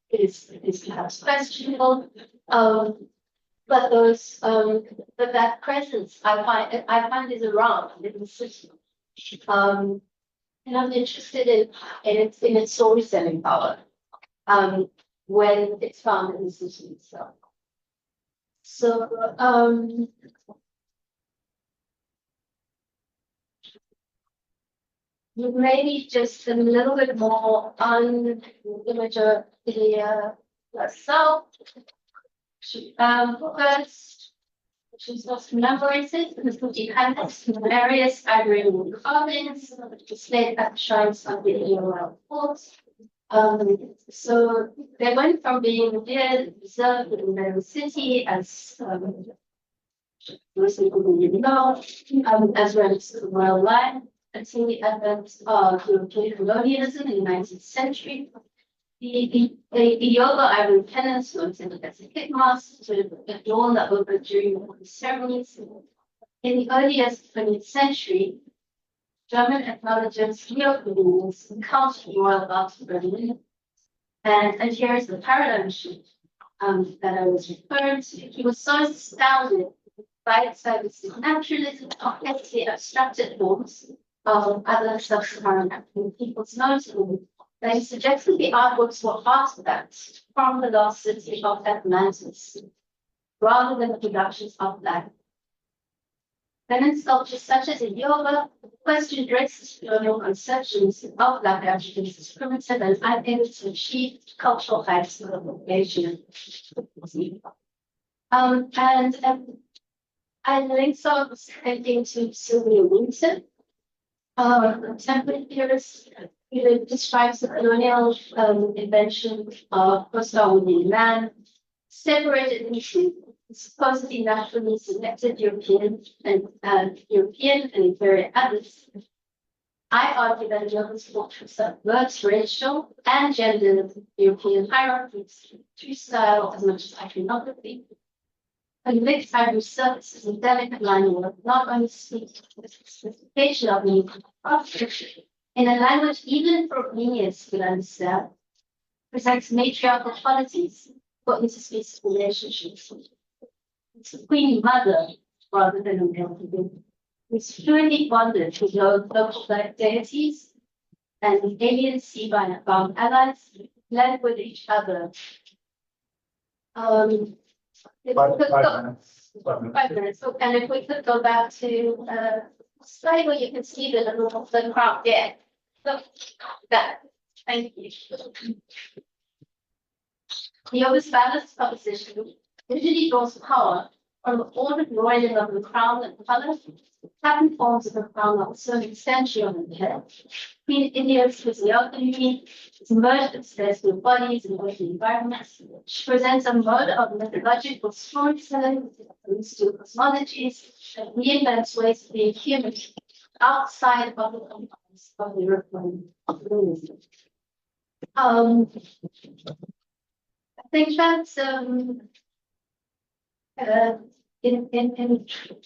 is perhaps questionable. But that presence I find is around in the city. And I'm interested in its storytelling power when it's found in the city itself. So maybe just a little bit more on the image of the self. First, which was commemorated in the 1500s in various Iberian carvings displayed at the shrines of the Royal Court. So they went from being revered and preserved in the city as most people really know, as well as the royal line, until the advent of European colonialism in the 19th century. The yoga ivory pennants were intended as a hit mask to adorn the opera during the ceremonies. In the earliest 20th century, German ethnologist Leo Kuhn encountered the royal art of Berlin. And here is the paradigm shift that I was referring to. He was so astounded by its naturalism, complexity, abstracted forms of other sub-Saharan African peoples, notably that he suggested the artworks were artifacts from the lost city of Atlantis, rather than the productions of land. Then in sculptures such as in yoga, questioned racist colonial conceptions of Black Africans as primitive and unable to achieve cultural heights of appropriation. I linked some of this thinking to Sylvia Winton, contemporary theorist, who describes the colonial invention of post-Darwinian man, separated into supposedly naturally selected European and inferior others. I argue that Yoga's culture subverts racial and gender European hierarchies through style as much as iconography. And mixed hybrid surfaces and delicate line work not only speak to the sophistication of the architecture in a language even for genius could understand, presents matriarchal qualities for interspecies relationships. It's a queen mother rather than a male figure. It's fluidly bonded with local deities and alien sea-bound allies blend with each other. If we could go, 5 minutes. So, and if we could go back to slide where you can see the little crowd there. So that, thank you. The Yoga's balanced proposition usually draws power from the ordered roiling of the crown and color, pattern forms of the crown that was so essential on the head. Queen India's physiognomy is merged upstairs with bodies and working environments. She presents a mode of methodological storytelling that to cosmologies that reinvents ways of being human outside of the confines of the European community. I think that in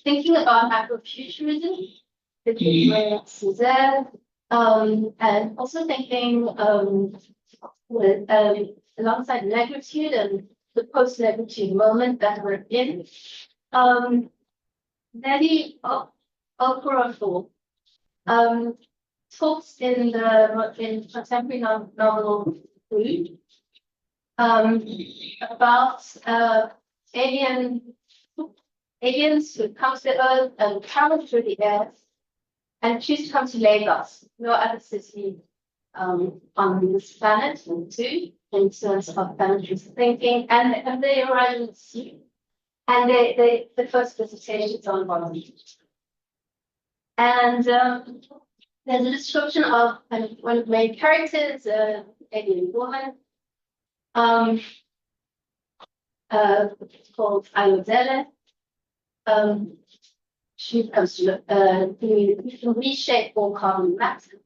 thinking about Afrofuturism, thinking with Césaire, and also thinking with alongside negritude and the post-negritude moment that we're in, Nelly Okorofor talks in contemporary novel Food about aliens who come to Earth and travel through the air and choose to come to Lagos, no other city on this planet too, in terms of planetary thinking, and they arrive and the first visitations on body. And there's a description of one of the main characters, alien woman, called Ayodele. She comes to reshape all carbon matter.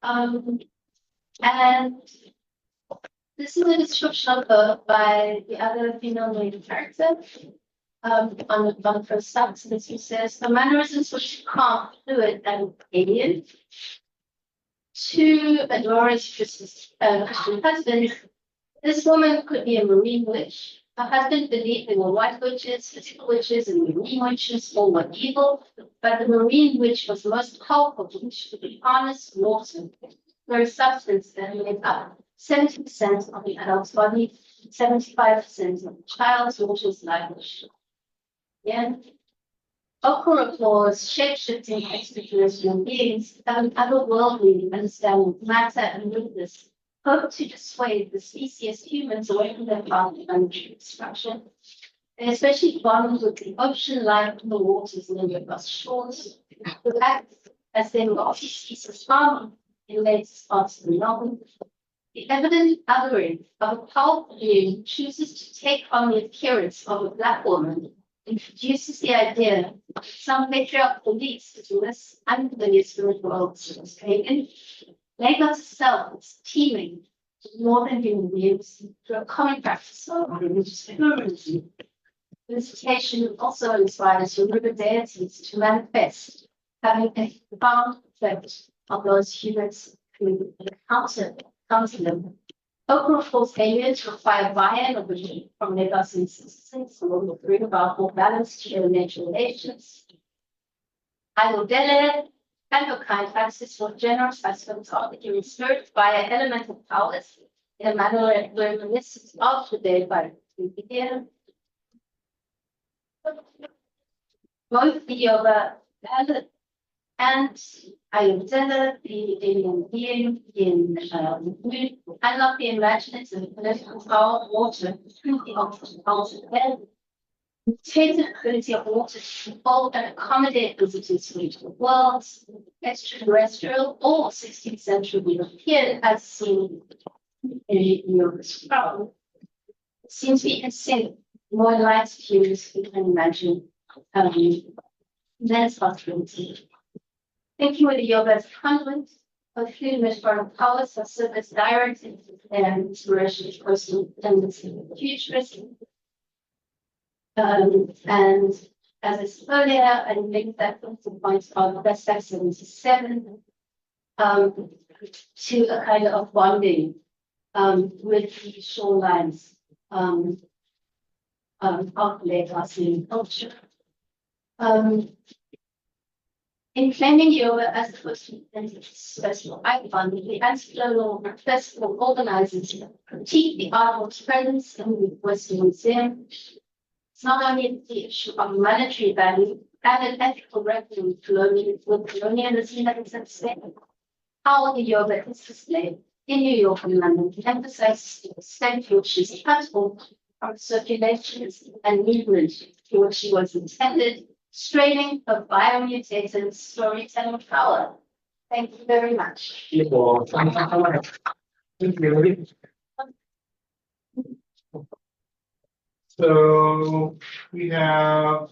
And this is a description of her by the other female main character. On the first sentence, he says, the mannerisms which calm, fluid, and alien. To Adora's Christian husband, this woman could be a marine witch. Her husband believed there were white witches, physical witches, and marine witches, all were evil, but the marine witch was most powerful, which could be harnessed water, very substance that made up 70% of the adult's body, 75% of the child's, which is language. Yeah. Okoropos, shape-shifting extraterrestrial beings, have an otherworldly understanding of matter and weakness, hope to dissuade the species humans away from their path of planetary destruction. They especially bond with the ocean life in the waters and the across shores, who act as their multi-species farm in later parts of the novel. The evident othering of a powerful being chooses to take on the appearance of a black woman introduces the idea of some patriarchal beliefs to this unfamiliar spiritual world as pagan. Lagos itself is teeming with more than human beings through a common practice of religious pluralism. Visitation also inspires river deities to manifest, having a profound effect on those humans who encounter them. Okorofal's aliens require buy-in or belief from Lagos instances along the bring about more balanced human-nature relations. Ayodele and her kind access for generous husbands of the human spirit via elemental powers in a manner reminiscent of the day by the both the yoga and Ayodele, the alien being in unlock the imaginative political power of water through the ultimate Take the ability of water to evolve and accommodate visitors from each of the worlds, extraterrestrial or 16th century European, as seen in Europe's problem. It seems we can see more light views we can imagine. There's possibility. Thinking with the yoga as a conduit of fluid metaphorical powers have served as direct inspiration to personal tendency and futurism. And as I said earlier, I think that the points on best 77 to a kind of bonding with the shorelines of Lagos culture. In claiming yoga as the first festival icon, the anti-colonial festival organizers critique the artwork's presence in the Western Museum. It's not only the issue of monetary value and an ethical reckoning with colonialism that is at stake. How the yoga is displayed in New York and London emphasizes the extent to which is transformed from circulation and movement to which she was intended, straining of biomutated storytelling power. Thank you very much. So we have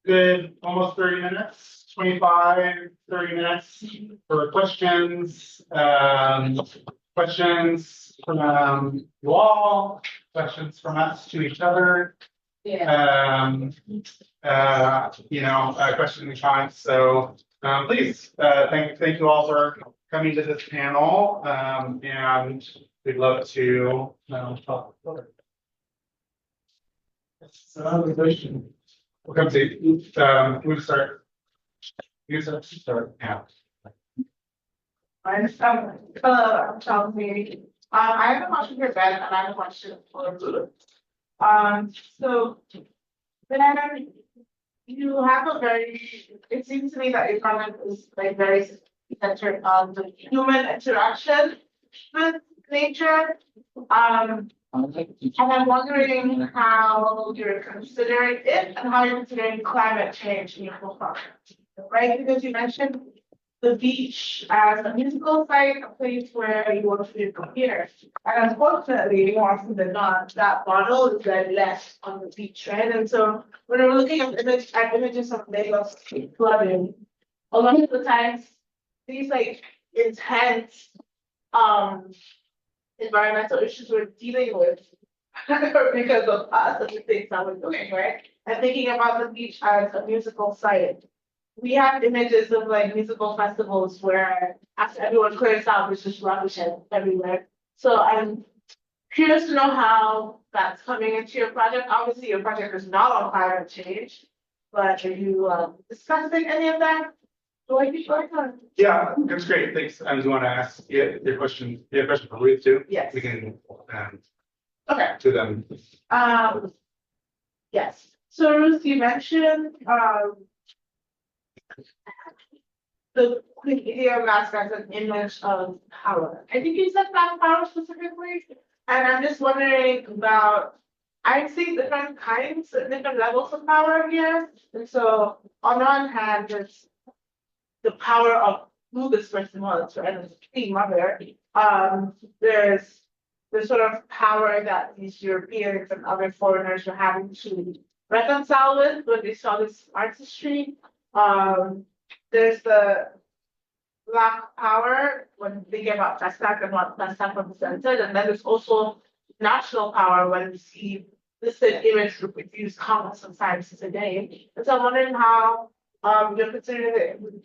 good almost 30 minutes, 25, 30 minutes for questions. Questions from you all, questions from us to each other. Question and time. So please, thank you all for coming to this panel. And we'd love to talk further. Another question. We'll come to we'll start. You start now. I'm Chelsea. I have a question for Ben and I have a question for Ruth. So Ben, you have a very, it seems to me that your comment is like very centered on the human interaction with nature. And I'm wondering how you're considering it and how you're considering climate change in your whole project, right? Because you mentioned the beach as a musical site, a place where you want to appear. And unfortunately, more often than not, that model is then left on the beach, right? And so when we're looking at images of Lagos flooding, a lot of the times these like intense environmental issues we're dealing with because of us and the things that we're doing, right? And thinking about the beach as a musical site. We have images of like musical festivals where after everyone clears out, there's just rubbish everywhere. So I'm curious to know how that's coming into your project. Obviously, your project is not on climate change, but are you discussing any of that? Yeah, that's great. Thanks. Do you want to ask your question? You have a question for Ruth too? Yes. We can Okay. to them. Yes. So Ruth, you mentioned the video mask as an image of power. I think you said that power specifically. And I'm just wondering about, I see different kinds, different levels of power here. And so on one hand, there's the power of who this person was, right? As a mother. There's the sort of power that these Europeans and other foreigners were having to reconcile with when they saw this artistry. There's the Black power when they give out Festac and what Festac represented, and then there's also national power when we see this image reproduced countless of times today. And so I'm wondering how you're considering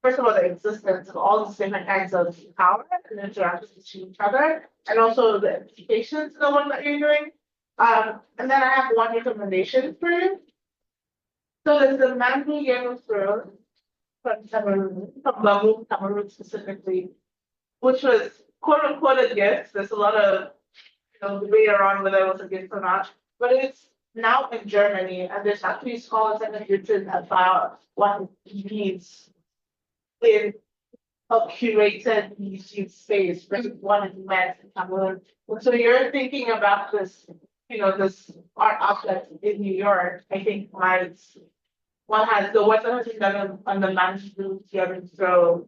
first of all, the existence of all these different kinds of power and interactions between each other, and also the implications of the one that you're doing. And then I have one recommendation for you. So there's the Manly Game of Thrones from Cameroon, from Lamu, Cameroon specifically, which was quote unquote a gift. There's a lot of debate around whether it was a gift or not, but it's now in Germany, and there's actually scholars that have written about what it means in a curated museum space versus one in Met in Cameroon. So you're thinking about this, this art outlet in New York, I think one has the work that has been done on the management here, so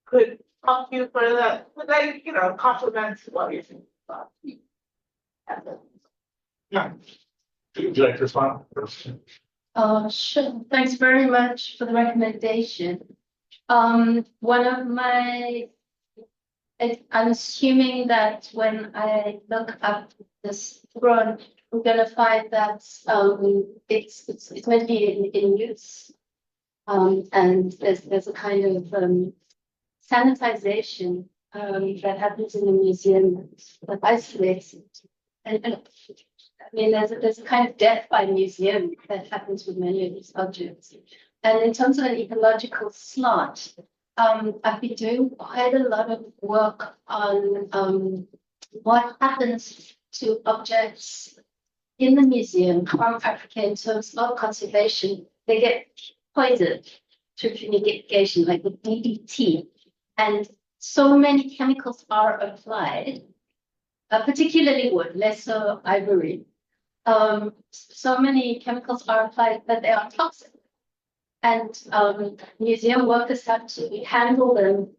could help you further, complement what you're thinking about. Yeah. Would you like to respond first? Sure. Thanks very much for the recommendation. One of my, I'm assuming that when I look up this throne, we're gonna find that it's meant to be in use, and there's a kind of sanitization that happens in the museum that isolates it, and I mean there's a kind of death by museum that happens with many of these objects. And in terms of an ecological slot, I've been doing quite a lot of work on what happens to objects in the museum from Africa in terms of conservation. They get poisoned through fumigation, like the DDT. And so many chemicals are applied, particularly wood, less so ivory. So many chemicals are applied that they are toxic. And museum workers have to handle them,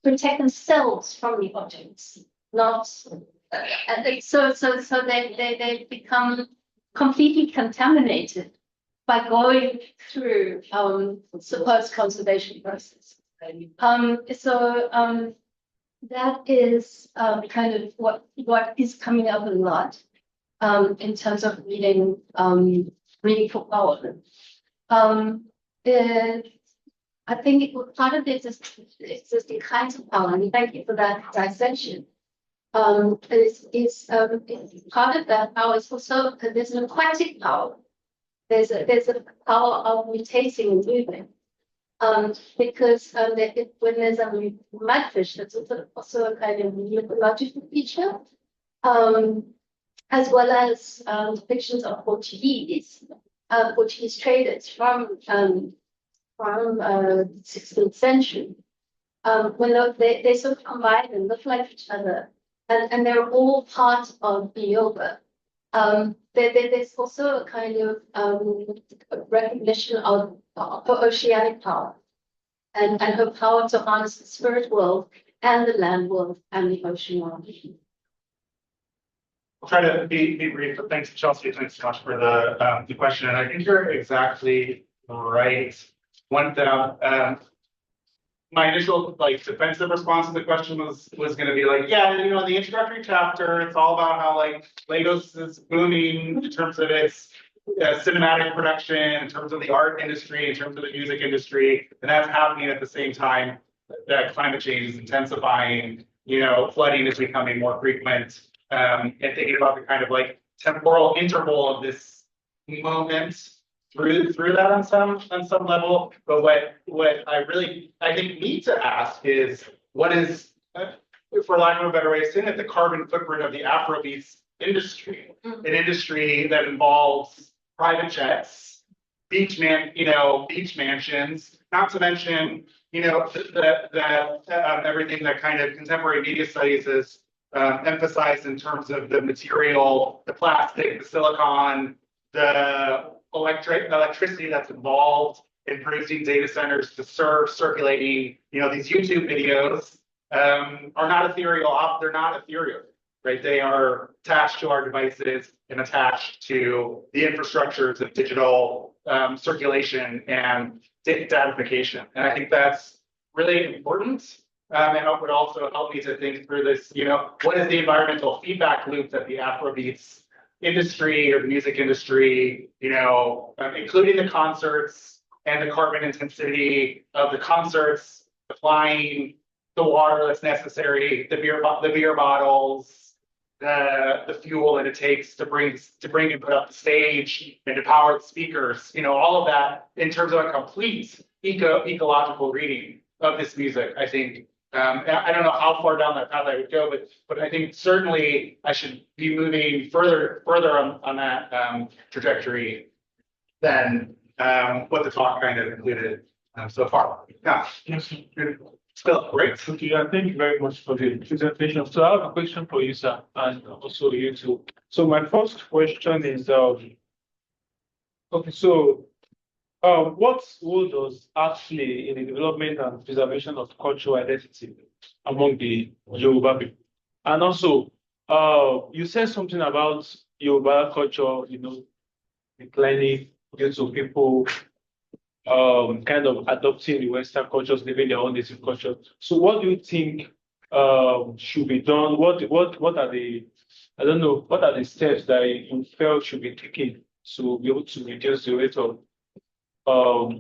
protect themselves from the objects, not. So they become completely contaminated by going through supposed conservation process. That is kind of what is coming up a lot in terms of reading for power. I think part of it is the kinds of power, and thank you for that dissection. Is part of that power is also there's an aquatic power. There's a power of mutating and moving. Because when there's a mudfish, that's also a kind of mythological feature, as well as depictions of Portuguese traders from the 16th century when they sort of combine and look like each other, and they're all part of the yoga. There's also a kind of recognition of her oceanic power and her power to harness the spirit world and the land world and the ocean world. I'll try to be brief, but thanks, Chelsea. Thanks so much for the question. And I think you're exactly right. One that my initial defensive response to the question was going to be like, yeah, the introductory chapter, it's all about how Lagos is booming in terms of its cinematic production, in terms of the art industry, in terms of the music industry, and that's happening at the same time that climate change is intensifying. Flooding is becoming more frequent, and thinking about the kind of temporal interval of this moment through that on some level. But what I think need to ask is, what is, for lack of a better way of saying it, the carbon footprint of the Afrobeats industry, an industry that involves private jets, beach mansions, not to mention everything that kind of contemporary media studies has emphasized in terms of the material, the plastic, the silicon, the electricity that's involved in producing data centers to serve circulating, these YouTube videos are not ethereal. They're not ethereal, right? They are attached to our devices and attached to the infrastructures of digital circulation and datafication. And I think that's really important. And it would also help me to think through this, what is the environmental feedback loop that the Afrobeats industry or the music industry, including the concerts and the carbon intensity of the concerts, supplying the water that's necessary, the beer bottles, the fuel that it takes to bring and put up the stage and to power the speakers, all of that in terms of a complete ecological reading of this music. I think I don't know how far down that path I would go, but I think certainly I should be moving further on that trajectory than what the talk kind of included so far. Yeah. Still great. Thank you. Thank you very much for the presentation. So I have a question for you, sir, and also you too. So my first question is, okay, so what role does art play in the development and preservation of cultural identity among the Yoruba people? And also, you said something about Yoruba culture, declining due to people kind of adopting the Western cultures, living their own native culture. So what do you think should be done? What are the, I don't know, what are the steps that you felt should be taken to be able to reduce the rate of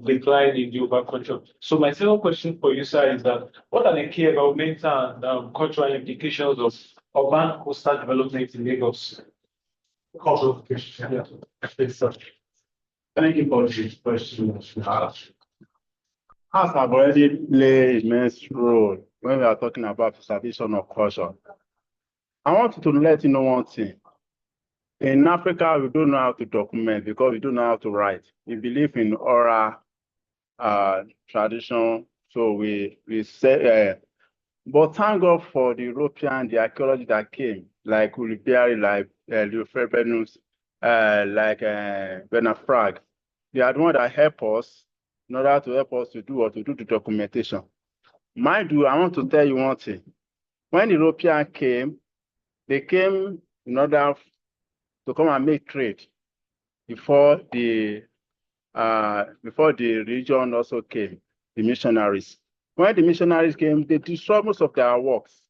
decline in the urban culture? So my second question for you, sir, is that what are the key environmental and cultural implications of urban coastal development in Lagos? Cultural implications. Yeah. Thank you for this question. As I've already played immense role when we are talking about preservation of culture, I want to let you know one thing. In Africa, we don't know how to document because we don't know how to write. We believe in oral tradition, so we say, but thank God for the European, the archaeology that came, like Ulibiari, like Leofrebenus, like Bernard Frag. They are the ones that help us in order to help us to do the documentation. Mind you, I want to tell you one thing. When the Europeans came, they came in order to come and make trade before the religion also came, the missionaries. When the missionaries came, they destroyed most of their works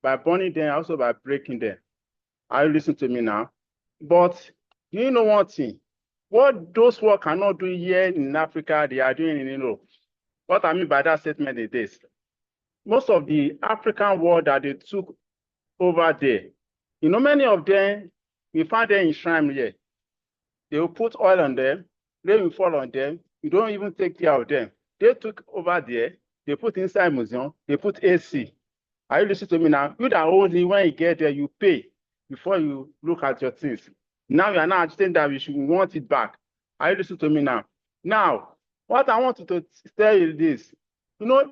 by burning them, also by breaking them. Are you listening to me now? But you know one thing, what those who cannot do here in Africa, they are doing in Europe. What I mean by that statement is this. Most of the African world that they took over there, many of them, we find them in shrine here. They will put oil on them, rain will fall on them, you don't even take care of them. They took over there, they put inside museum, they put AC. Are you listening to me now? You that only when you get there, you pay before you look at your things. Now you are now saying that we want it back. Are you listening to me now? Now, what I want to tell you is this.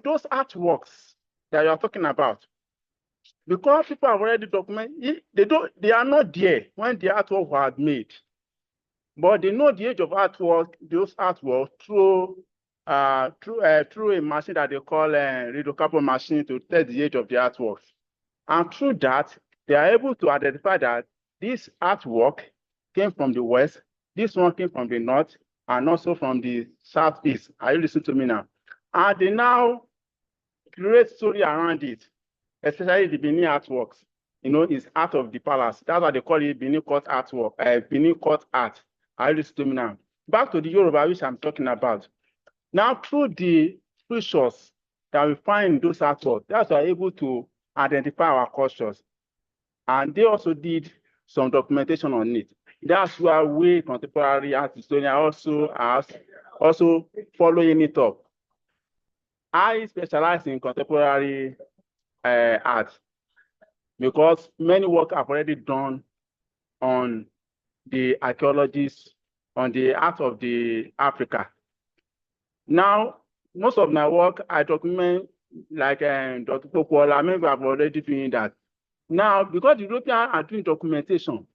those artworks that you are talking about, because people have already documented, they are not there when the artwork was made. But they know the age of those artworks through a machine that they call radiocarbon machine to test the age of the artworks. And through that, they are able to identify that this artwork came from the west, this one came from the north, and also from the southeast. Are you listening to me now? And they now create story around it, especially the Benin artworks. It's art of the palace. That's why they call it Benin court artwork, Benin court art. Are you listening to me now? Back to the Yoruba, which I'm talking about. Now, through the pictures that we find in those artworks, that's why we're able to identify our cultures. And they also did some documentation on it. That's why we, contemporary art historians, also following it up. I specialize in contemporary art because many work have already done on the archaeologists, on the art of the Africa. Now, most of my work, I document like Dr. Popola, maybe I've already doing that. Now, because the Europeans are doing documentation,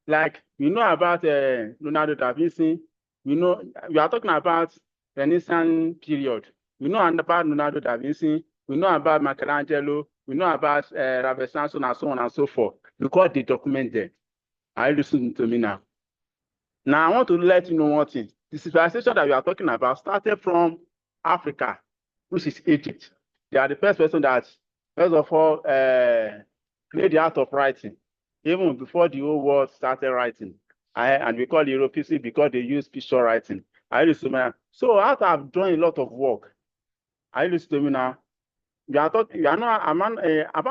like we know about Leonardo da Vinci, we are talking about Renaissance period. We know about Leonardo da Vinci, we know about Michelangelo, we know about Renaissance and so on and so forth, because they document them. Are you listening to me now? Now, I want to let you know one thing. The civilization that we are talking about started from Africa, which is Egypt. They are the first person that, first of all, played the art of writing, even before the whole world started writing. And we call it European because they use picture writing. Are you listening to me now? So after I've done a lot of work, are you listening to me now? Apart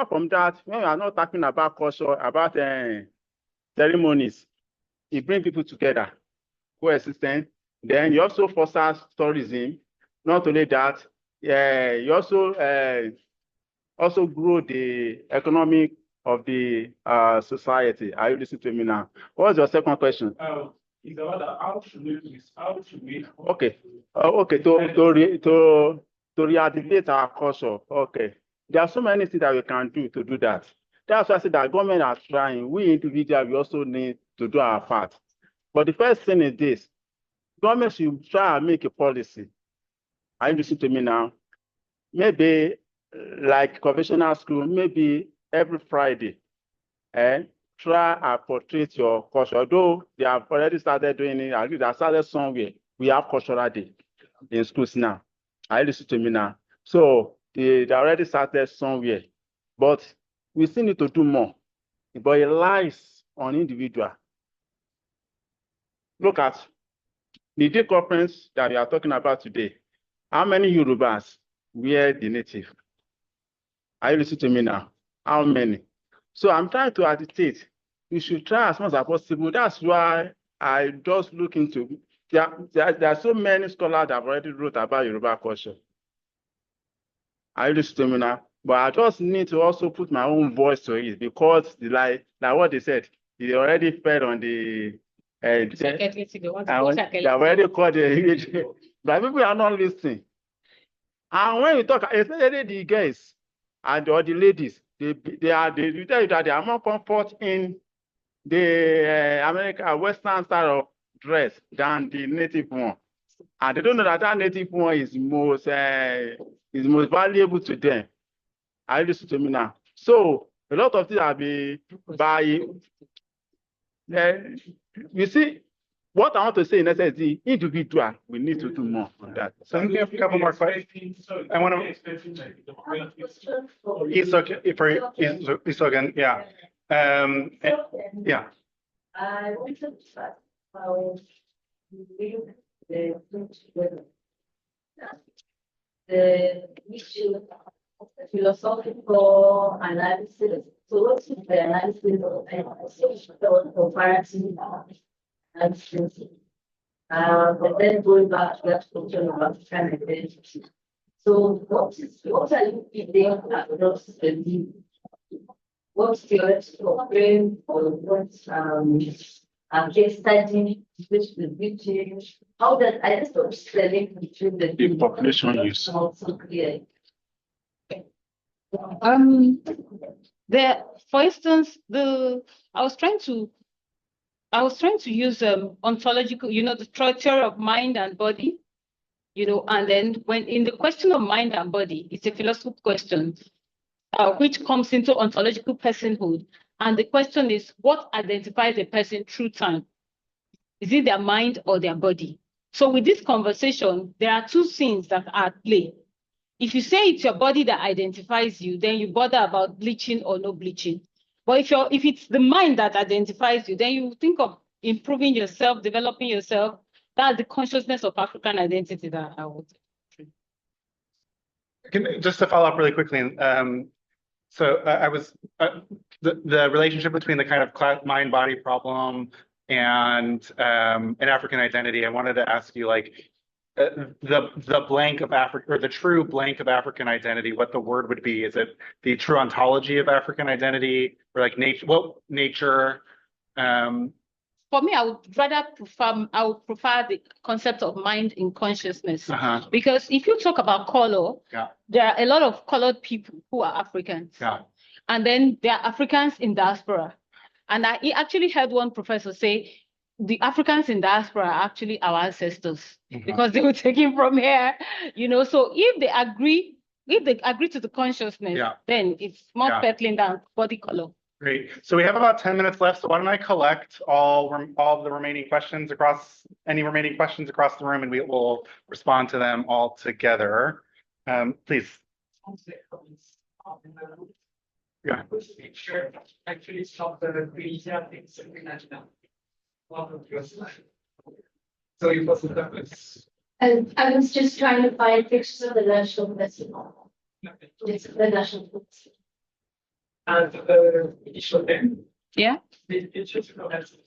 from that, when we are not talking about culture, about ceremonies, it brings people together, coexistence. Then you also foster tourism. Not only that, you also grow the economic of the society. Are you listening to me now? What's your second question? It's about how should we do this? How should we? Okay. To reactivate our culture. Okay. There are so many things that we can do to do that. That's why I said that government are trying. We individuals, we also need to do our part. But the first thing is this. Government should try and make a policy. Are you listening to me now? Maybe like conventional school, maybe every Friday, try and portray your culture. Although they have already started doing it, at least they started somewhere. We have cultural day in schools now. Are you listening to me now? So they already started somewhere, but we still need to do more. But it lies on individual. Look at the day conference that we are talking about today. How many Yorubas wear the native? Are you listening to me now? How many? So I'm trying to agitate. You should try as much as possible. That's why I just look into. There are so many scholars that have already wrote about Yoruba culture. Are you listening to me now? But I just need to also put my own voice to it because, like what they said, they already fed on the. They already called the. But people are not listening. And when you talk, especially the guys or the ladies, they tell you that they are more comfort in the Western style of dress than the native one. And they don't know that native one is most valuable to them. Are you listening to me now? So a lot of things have been by. You see, what I want to say in essence, the individual, we need to do more on that. So we have a couple more questions. I want to. It's okay. It's again. Yeah. Yeah. I wanted to start how the issue of philosophical analysis. So what's the analysis of comparative analysis? But then going back to that question about kind of identity. So what are you feeling across the view? What's theoretical frame or what's case study, which the beauty, how that I just don't link between the population use. also clear. Um, there, for instance, I was trying to use ontological, the theory of mind and body, and then when in the question of mind and body, it's a philosophical question, which comes into ontological personhood. And the question is, what identifies a person through time? Is it their mind or their body? So with this conversation, there are two things that are at play. If you say it's your body that identifies you, then you bother about bleaching or no bleaching. But if it's the mind that identifies you, then you think of improving yourself, developing yourself. That's the consciousness of African identity that I would. Just to follow up really quickly, so I was the relationship between the kind of mind-body problem and an African identity. I wanted to ask you, like, the blank of Africa, or the true blank of African identity, what the word would be. Is it the true ontology of African identity, or like nature? Well, nature. For me, I would prefer the concept of mind in consciousness. Because if you talk about color, there are a lot of colored people who are Africans. And then there are Africans in diaspora. And I actually heard one professor say, the Africans in diaspora are actually our ancestors because they were taken from here, So if they agree to the consciousness, then it's more settling than body color. Great. So we have about 10 minutes left. So why don't I collect all of the remaining questions across the room, and we will respond to them all together. Please. Yeah. Actually stop the easier things international. So it was the purpose. And I was just trying to find pictures of the national festival. It's the national festival. And issue them. Yeah. It's just difficult to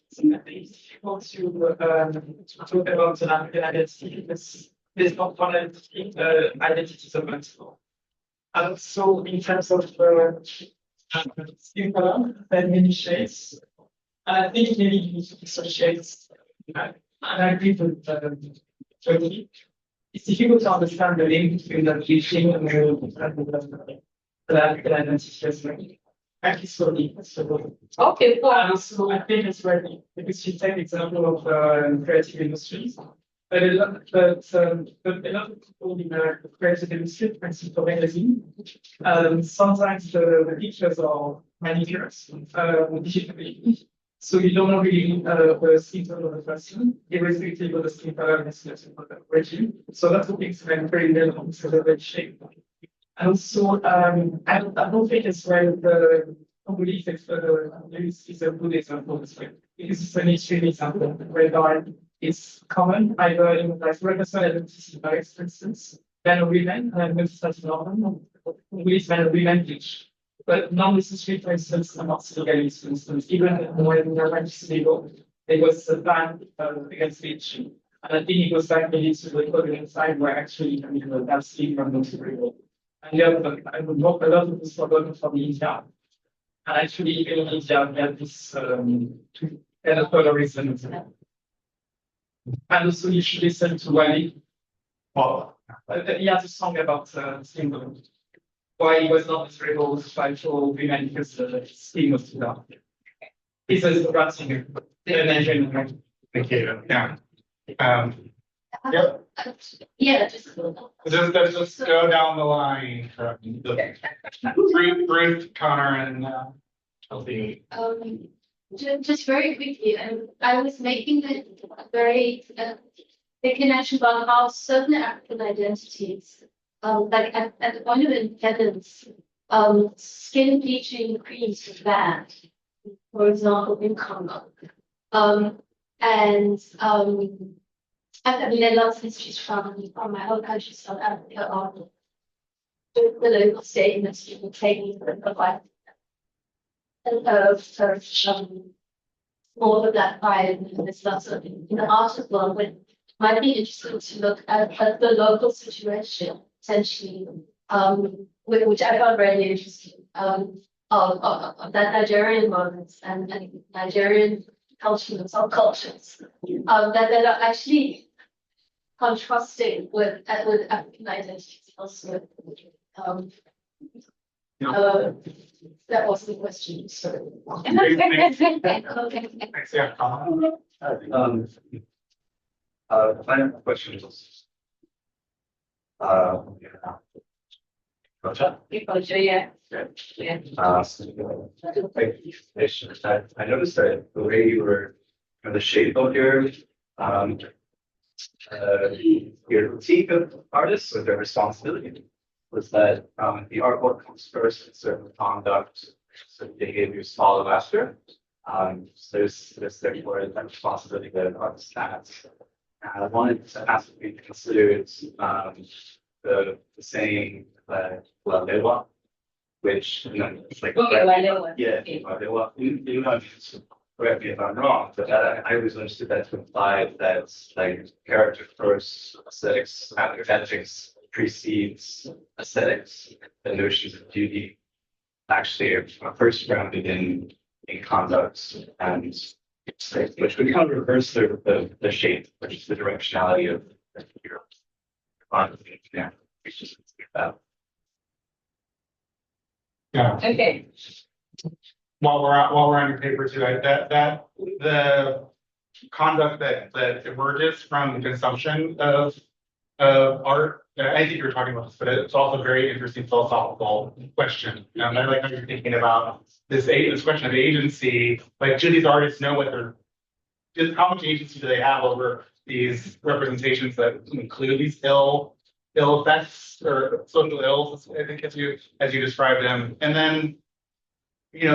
talk about an African identity because there's not one identities of principle. And so in terms of skin color, there are many shades. And I think maybe you need to dissociate. And I agree with Jody. It's difficult to understand the link between the bleaching and the African identity as well. Actually, slowly. Okay, so I think it's ready because you take the example of creative industries. But a lot of people in the creative industry, for instance, for magazine, sometimes the pictures are manipulated digitally. So you don't know really the skin color of the person, irrespective of the skin color and the regime. So that's what makes them very relevant to the shape. And also, I don't think it's where the Congolese is a good example as well, because it's an extreme example whereby it's common either in like representative identity bias, for instance, men or women, and multi-status norm, Congolese men or women bleach. But not necessarily, for instance, amongst Senegalese, for instance, even when they're French Senegal, there was a ban against bleaching. And I think it goes back maybe to the colonial side where actually, that's seen from those people. And yeah, I would work a lot of this problem from India. And actually, even in India, we have this kind of colorism. And also, you should listen to Wally. Oh, he has a song about skin. Why he was not able to fight for women because the skin was too dark. He's a rap singer, an Nigerian. Thank you. Yeah. Yep. Yeah, just go down the line from Ruth, Connor, and Chelsea. Just very quickly, I was making a very big connection about how certain African identities, like at the point of independence, skin bleaching creams were banned, for example, in Congo. I mean, there are lots of histories from my own country, South Africa, on the local statements people taking the life of more of that pride and there's lots of in the article, but it might be interesting to look at the local situation, essentially, which I found really interesting, of that Nigerian moments and Nigerian culture and subcultures that are actually contrasting with African identities also. That was the question, so. Thanks, yeah. My question is, yeah. Gotcha. Yeah. Yeah. I noticed that the way you were, the shape of your critique of artists or their responsibility was that the artwork comes first in certain conduct, so behaviors follow after. So there's therefore that responsibility that an artist has. And I wanted to ask if you considered the saying that La Lewa, which it's like La Lewa, you know, correct me if I'm wrong, but I always understood that to imply that like character first, aesthetics, ethics precedes aesthetics. The notions of beauty actually are first grounded in conduct and which would kind of reverse the shape, which is the directionality of your yeah. It's just that. Yeah. Okay. While we're on your paper too, that the conduct that emerges from the consumption of art. I think you were talking about this, but it's also a very interesting philosophical question. And I like how you're thinking about this question of agency. Like, do these artists know what how much agency do they have over these representations that include these ill effects or social ills, I think as you described them. And then,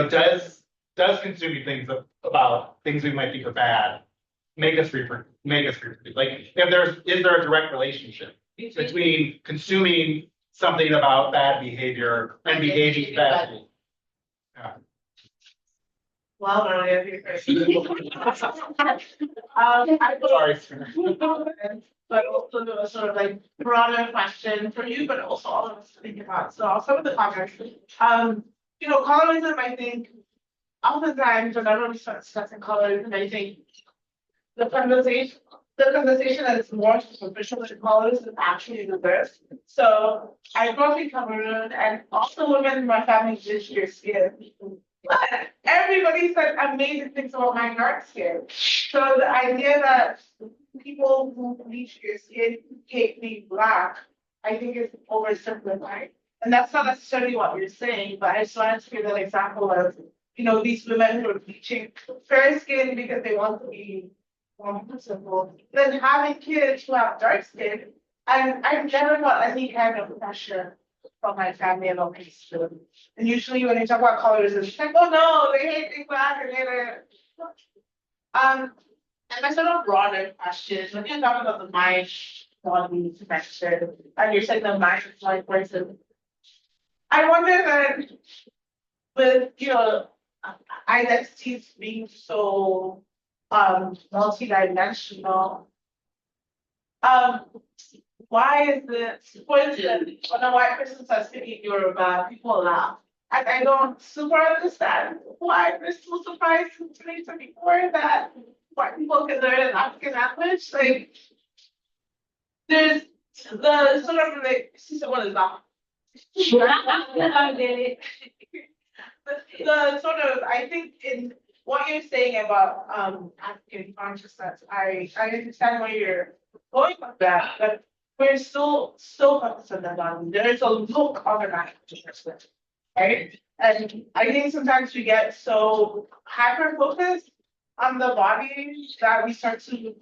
does consuming things about things we might think are bad make us reproduce? Like, is there a direct relationship between consuming something about bad behavior and behaving badly? Yeah. Well, no, but also a sort of like broader question for you, but also all of us to think about. So I'll start with the context. Colorism, I think, oftentimes whenever we start discussing colorism, I think the conversation that is more superficial than colorism is actually reversed. So I grew up in Cameroon, and also women in my family did your skin. But everybody said amazing things about my dark skin. So the idea that people who bleach your skin hate being Black, I think is oversimplified. And that's not necessarily what you're saying, but I just wanted to give an example of, these women who are bleaching fair skin because they want to be more simple, then having kids who have dark skin. And I've never got any kind of pressure from my family about my skin. And usually when you talk about colors, it's like, oh no, they hate being Black and later. And my sort of broader question is when you're talking about the mind body connection, and you're saying the mind is like person. I wonder that with identities being so multidimensional, why is it, for instance, when a white person starts speaking Yoruba, people laugh. And I don't super understand why they're so surprised in 2024 that white people can learn an African language. Like, there's the sort of like, sister, what is that? The sort of, I think in what you're saying about African consciousness, I understand where you're going with that, but we're still focused on the body. There's a look of an African person, right? And I think sometimes we get so hyper focused on the body that we start to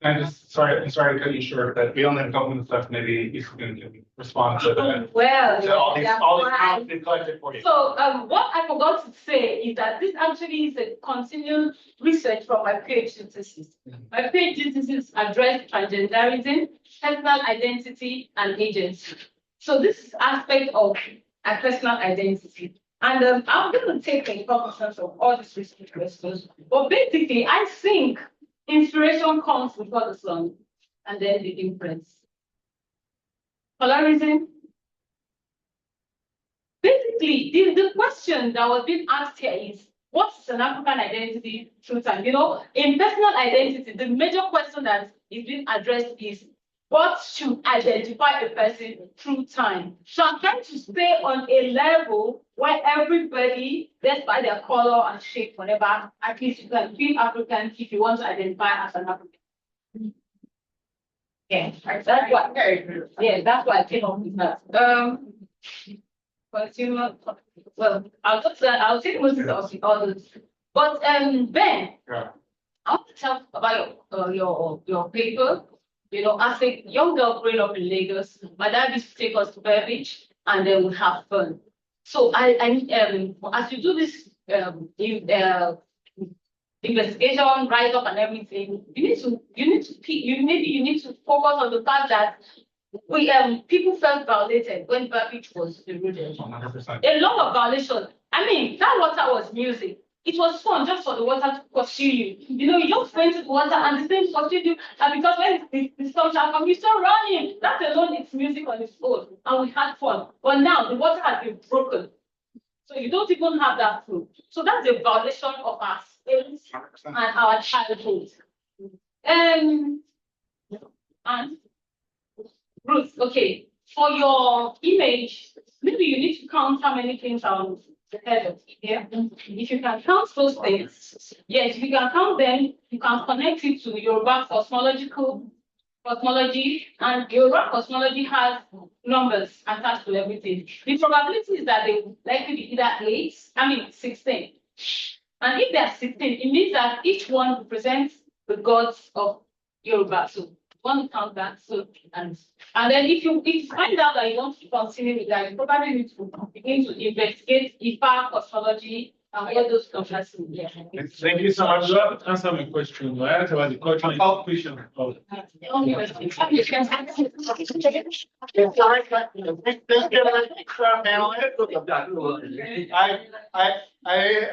I'm sorry to cut you short, but we only have a couple minutes left. Maybe you can respond to that. Well, to all these comments been collected for you. So what I forgot to say is that this actually is a continued research from my PhD thesis. My PhD thesis addressed transgenderism, personal identity, and agency. So this is aspect of a personal identity. And I'm going to take a cognizance of all these research questions. But basically, I think inspiration comes before the song, and then the inference. Colorism. Basically, the question that was being asked here is, what is an African identity through time? In personal identity, the major question that is being addressed is, what should identify a person through time. So I'm trying to stay on a level where everybody, despite their color and shape, whatever, at least you can feel African if you want to identify as an African. Yeah, that's what. Yeah, that's what I came up with that. Consumer. Well, I'll take most of the others. But Ben, Yeah. I want to tell about your paper. You know, as a young girl growing up in Lagos, my dad used to take us to Bear Beach and then we'd have fun. So as you do this investigation, write up and everything, you need to focus on the fact that people felt violated when Bear Beach was eroded. 100%. A lot of violations. I mean, that water was music. It was fun just for the water to pursue you. You know, you just went to the water and the thing pursued you, and because when the storm shall come, you still running. That alone is music on its own, and we had fun. But now the water has been broken, so you don't even have that proof. So that's a violation of our space and our childhood. And Ruth, okay, for your image, maybe you need to count how many things are on the head of it here. If you can count those things, yes, if you can count them, you can connect it to Yoruba cosmology, and Yoruba cosmology has numbers attached to everything. The probability is that they will likely be either 16. And if they are 16, it means that each one represents the gods of Yoruba. So one count that. So and then if you find out that you want to continue with that, you probably need to begin to investigate Ifa cosmology and all those concepts. Yeah. Thank you so much. Answer my question. I asked about the cultural interpretation of I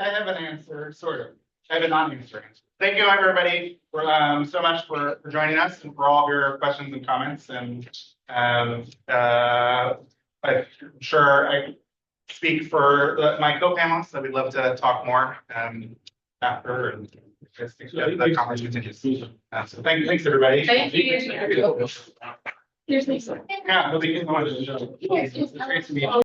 have an answer, sort of. I have a non-answer answer. Thank you, everybody, for so much for joining us and for all of your questions and comments. And I'm sure I speak for my co-panelists that we'd love to talk more after and the conference continues. So thanks, everybody. Thank you. Yeah, thank you so much. It's great to meet you.